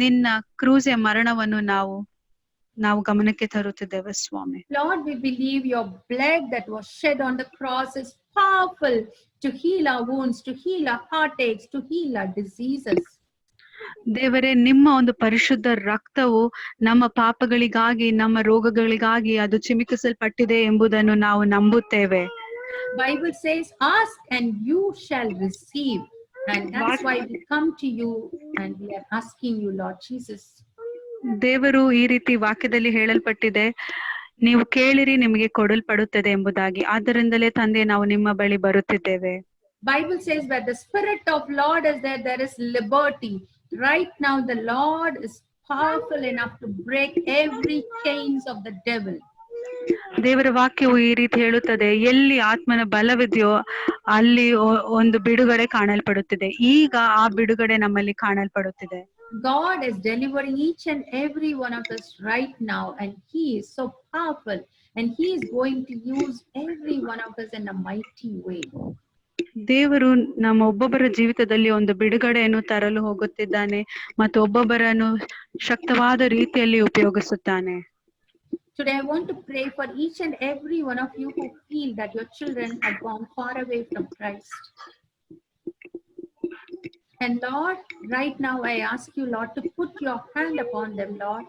ನಿನ್ನ ಕ್ರೂಸೆಯ ಮರಣವನ್ನು ನಾವು ಗಮನಕ್ಕೆ ತರುತ್ತಿದ್ದೇವೆ ಸ್ವಾಮಿ. Lord, we believe your blood that was shed on the cross is powerful to heal our wounds, to heal our heartaches, to heal our diseases. ದೇವರೇ, ನಿಮ್ಮ ಒಂದು ಪರಿಶುದ್ಧ ರಕ್ತವು ನಮ್ಮ ಪಾಪಗಳಿಗಾಗಿ, ನಮ್ಮ ರೋಗಗಳಿಗಾಗಿ ಅದು ಚಿಮಿಕಿಸಲ್ಪಟ್ಟಿದೆ ಎಂಬುದನ್ನು ನಾವು ನಂಬುತ್ತೇವೆ. Bible says, ask and you shall receive. And that's why we come to you and we are asking you, Lord Jesus. ದೇವರು ಈ ರೀತಿ ವಾಕ್ಯದಲ್ಲಿ ಹೇಳಲ್ಪಟ್ಟಿದೆ, ನೀವು ಕೇಳಿರಿ ನಿಮಗೆ ಕೊಡಲ್ಪಡುತ್ತದೆ ಎಂಬುದಾಗಿ. ಆದ್ದರಿಂದಲೇ ತಂದೆ, ನಾವು ನಿಮ್ಮ ಬಳಿ ಬರುತ್ತಿದ್ದೇವೆ. Bible says, where the Spirit of Lord is there, there is liberty. Right now, the Lord is powerful enough to break every chains of the devil. ದೇವರ ವಾಕ್ಯವು ಈ ರೀತಿ ಹೇಳುತ್ತದೆ, ಎಲ್ಲಿ ಆತ್ಮನ ಬಲವಿದೆಯೋ ಅಲ್ಲಿ ಒಂದು ಬಿಡುಗಡೆ ಕಾಣಲ್ಪಡುತ್ತಿದೆ. ಈಗ ಆ ಬಿಡುಗಡೆ ನಮ್ಮಲ್ಲಿ ಕಾಣಲ್ಪಡುತ್ತಿದೆ. God is delivering each and every one of us right now, and He is so powerful, and He is going to use every one of us in a mighty way. ದೇವರು ನಮ್ಮ ಒಬ್ಬೊಬ್ಬರ ಜೀವಿತದಲ್ಲಿ ಒಂದು ಬಿಡುಗಡೆಯನ್ನು ತರಲು ಹೋಗುತ್ತಿದ್ದಾನೆ ಮತ್ತು ಒಬ್ಬೊಬ್ಬರನ್ನು ಶಕ್ತವಾದ ರೀತಿಯಲ್ಲಿ ಉಪಯೋಗಿಸುತ್ತಾನೆ. Today I want to pray for each and every one of you who feel that your children have gone far away from Christ. And Lord, right now I ask you, Lord, to put your hand upon them, Lord.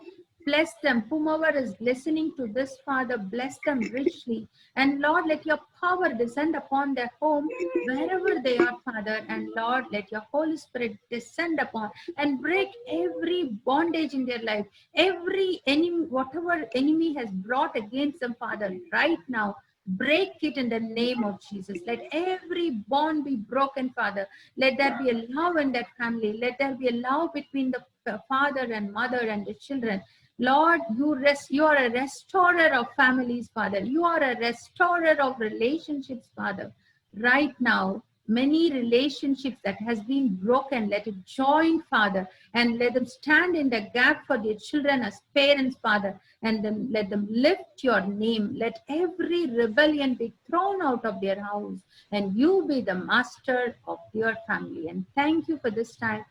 Bless them. Whomever is listening to this, Father, bless them richly. And Lord, let your power descend upon their home, wherever they are, Father. And Lord, let your Holy Spirit descend upon and break every bondage in their life. Every enemy, whatever enemy has brought against them, Father, right now, break it in the name of Jesus. Let every bond be broken, Father. Let there be a love in that family. Let there be a love between the father and mother and the children. Lord, you are a restorer of families, Father. You are a restorer of relationships, Father. Right now, many relationships that has been broken, let it join, Father, and let them stand in the gap for their children as parents, Father, and then let them lift your name. Let every rebellion be thrown out of their house, and you be the master of your family. And thank you for this time.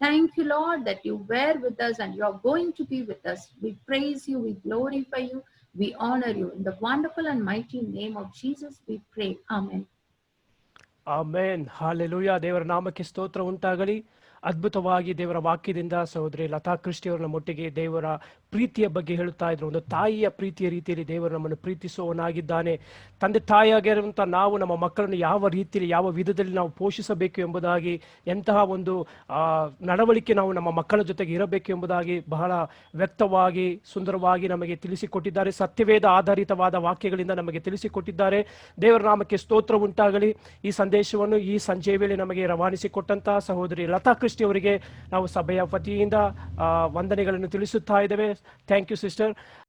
Thank you, Lord, that you were with us and you are going to be with us. We praise you, we glorify you, we honor you. In the wonderful and mighty name of Jesus, we pray. Amen. Amen, hallelujah. ದೇವರ ನಾಮಕ್ಕೆ ಸ್ತೋತ್ರ ಉಂಟಾಗಲಿ. ಅದ್ಭುತವಾಗಿ ದೇವರ ವಾಕ್ಯದಿಂದ ಸಹೋದರಿ Lata Christie ಅವರ ನಮ್ಮೊಟ್ಟಿಗೆ ದೇವರ ಪ್ರೀತಿಯ ಬಗ್ಗೆ ಹೇಳುತ್ತಾ ಇದ್ರು. ಒಂದು ತಾಯಿಯ ಪ್ರೀತಿಯ ರೀತಿಯಲ್ಲಿ ದೇವರು ನಮ್ಮನ್ನು ಪ್ರೀತಿಸುವವನಾಗಿದ್ದಾನೆ. ತಂದೆ ತಾಯಿಯಾಗಿರುವಂಥ ನಾವು ನಮ್ಮ ಮಕ್ಕಳನ್ನು ಯಾವ ರೀತಿಯಲ್ಲಿ, ಯಾವ ವಿಧದಲ್ಲಿ ನಾವು ಪೋಷಿಸಬೇಕು ಎಂಬುದಾಗಿ, ಎಂತಹ ಒಂದು ನಡವಳಿಕೆ ನಾವು ನಮ್ಮ ಮಕ್ಕಳ ಜೊತೆಗೆ ಇರಬೇಕು ಎಂಬುದಾಗಿ ಬಹಳ ವ್ಯಕ್ತವಾಗಿ ಸುಂದರವಾಗಿ ನಮಗೆ ತಿಳಿಸಿಕೊಟ್ಟಿದ್ದಾರೆ. ಸತ್ಯವೇದ ಆಧಾರಿತವಾದ ವಾಕ್ಯಗಳಿಂದ ನಮಗೆ ತಿಳಿಸಿಕೊಟ್ಟಿದ್ದಾರೆ. ದೇವರ ನಾಮಕ್ಕೆ ಸ್ತೋತ್ರ ಉಂಟಾಗಲಿ. ಈ ಸಂದೇಶವನ್ನು ಈ ಸಂಜೆ ವೇಳೆ ನಮಗೆ ರವಾನಿಸಿಕೊಟ್ಟಂತಹ ಸಹೋದರಿ ಲತಾ ಕ್ರಿಸ್ಟಿ ಅವರಿಗೆ ನಾವು ಸಭೆಯ ವತಿಯಿಂದ ವಂದನೆಗಳನ್ನು ತಿಳಿಸುತ್ತಾ ಇದ್ದೇವೆ. Thank you sister.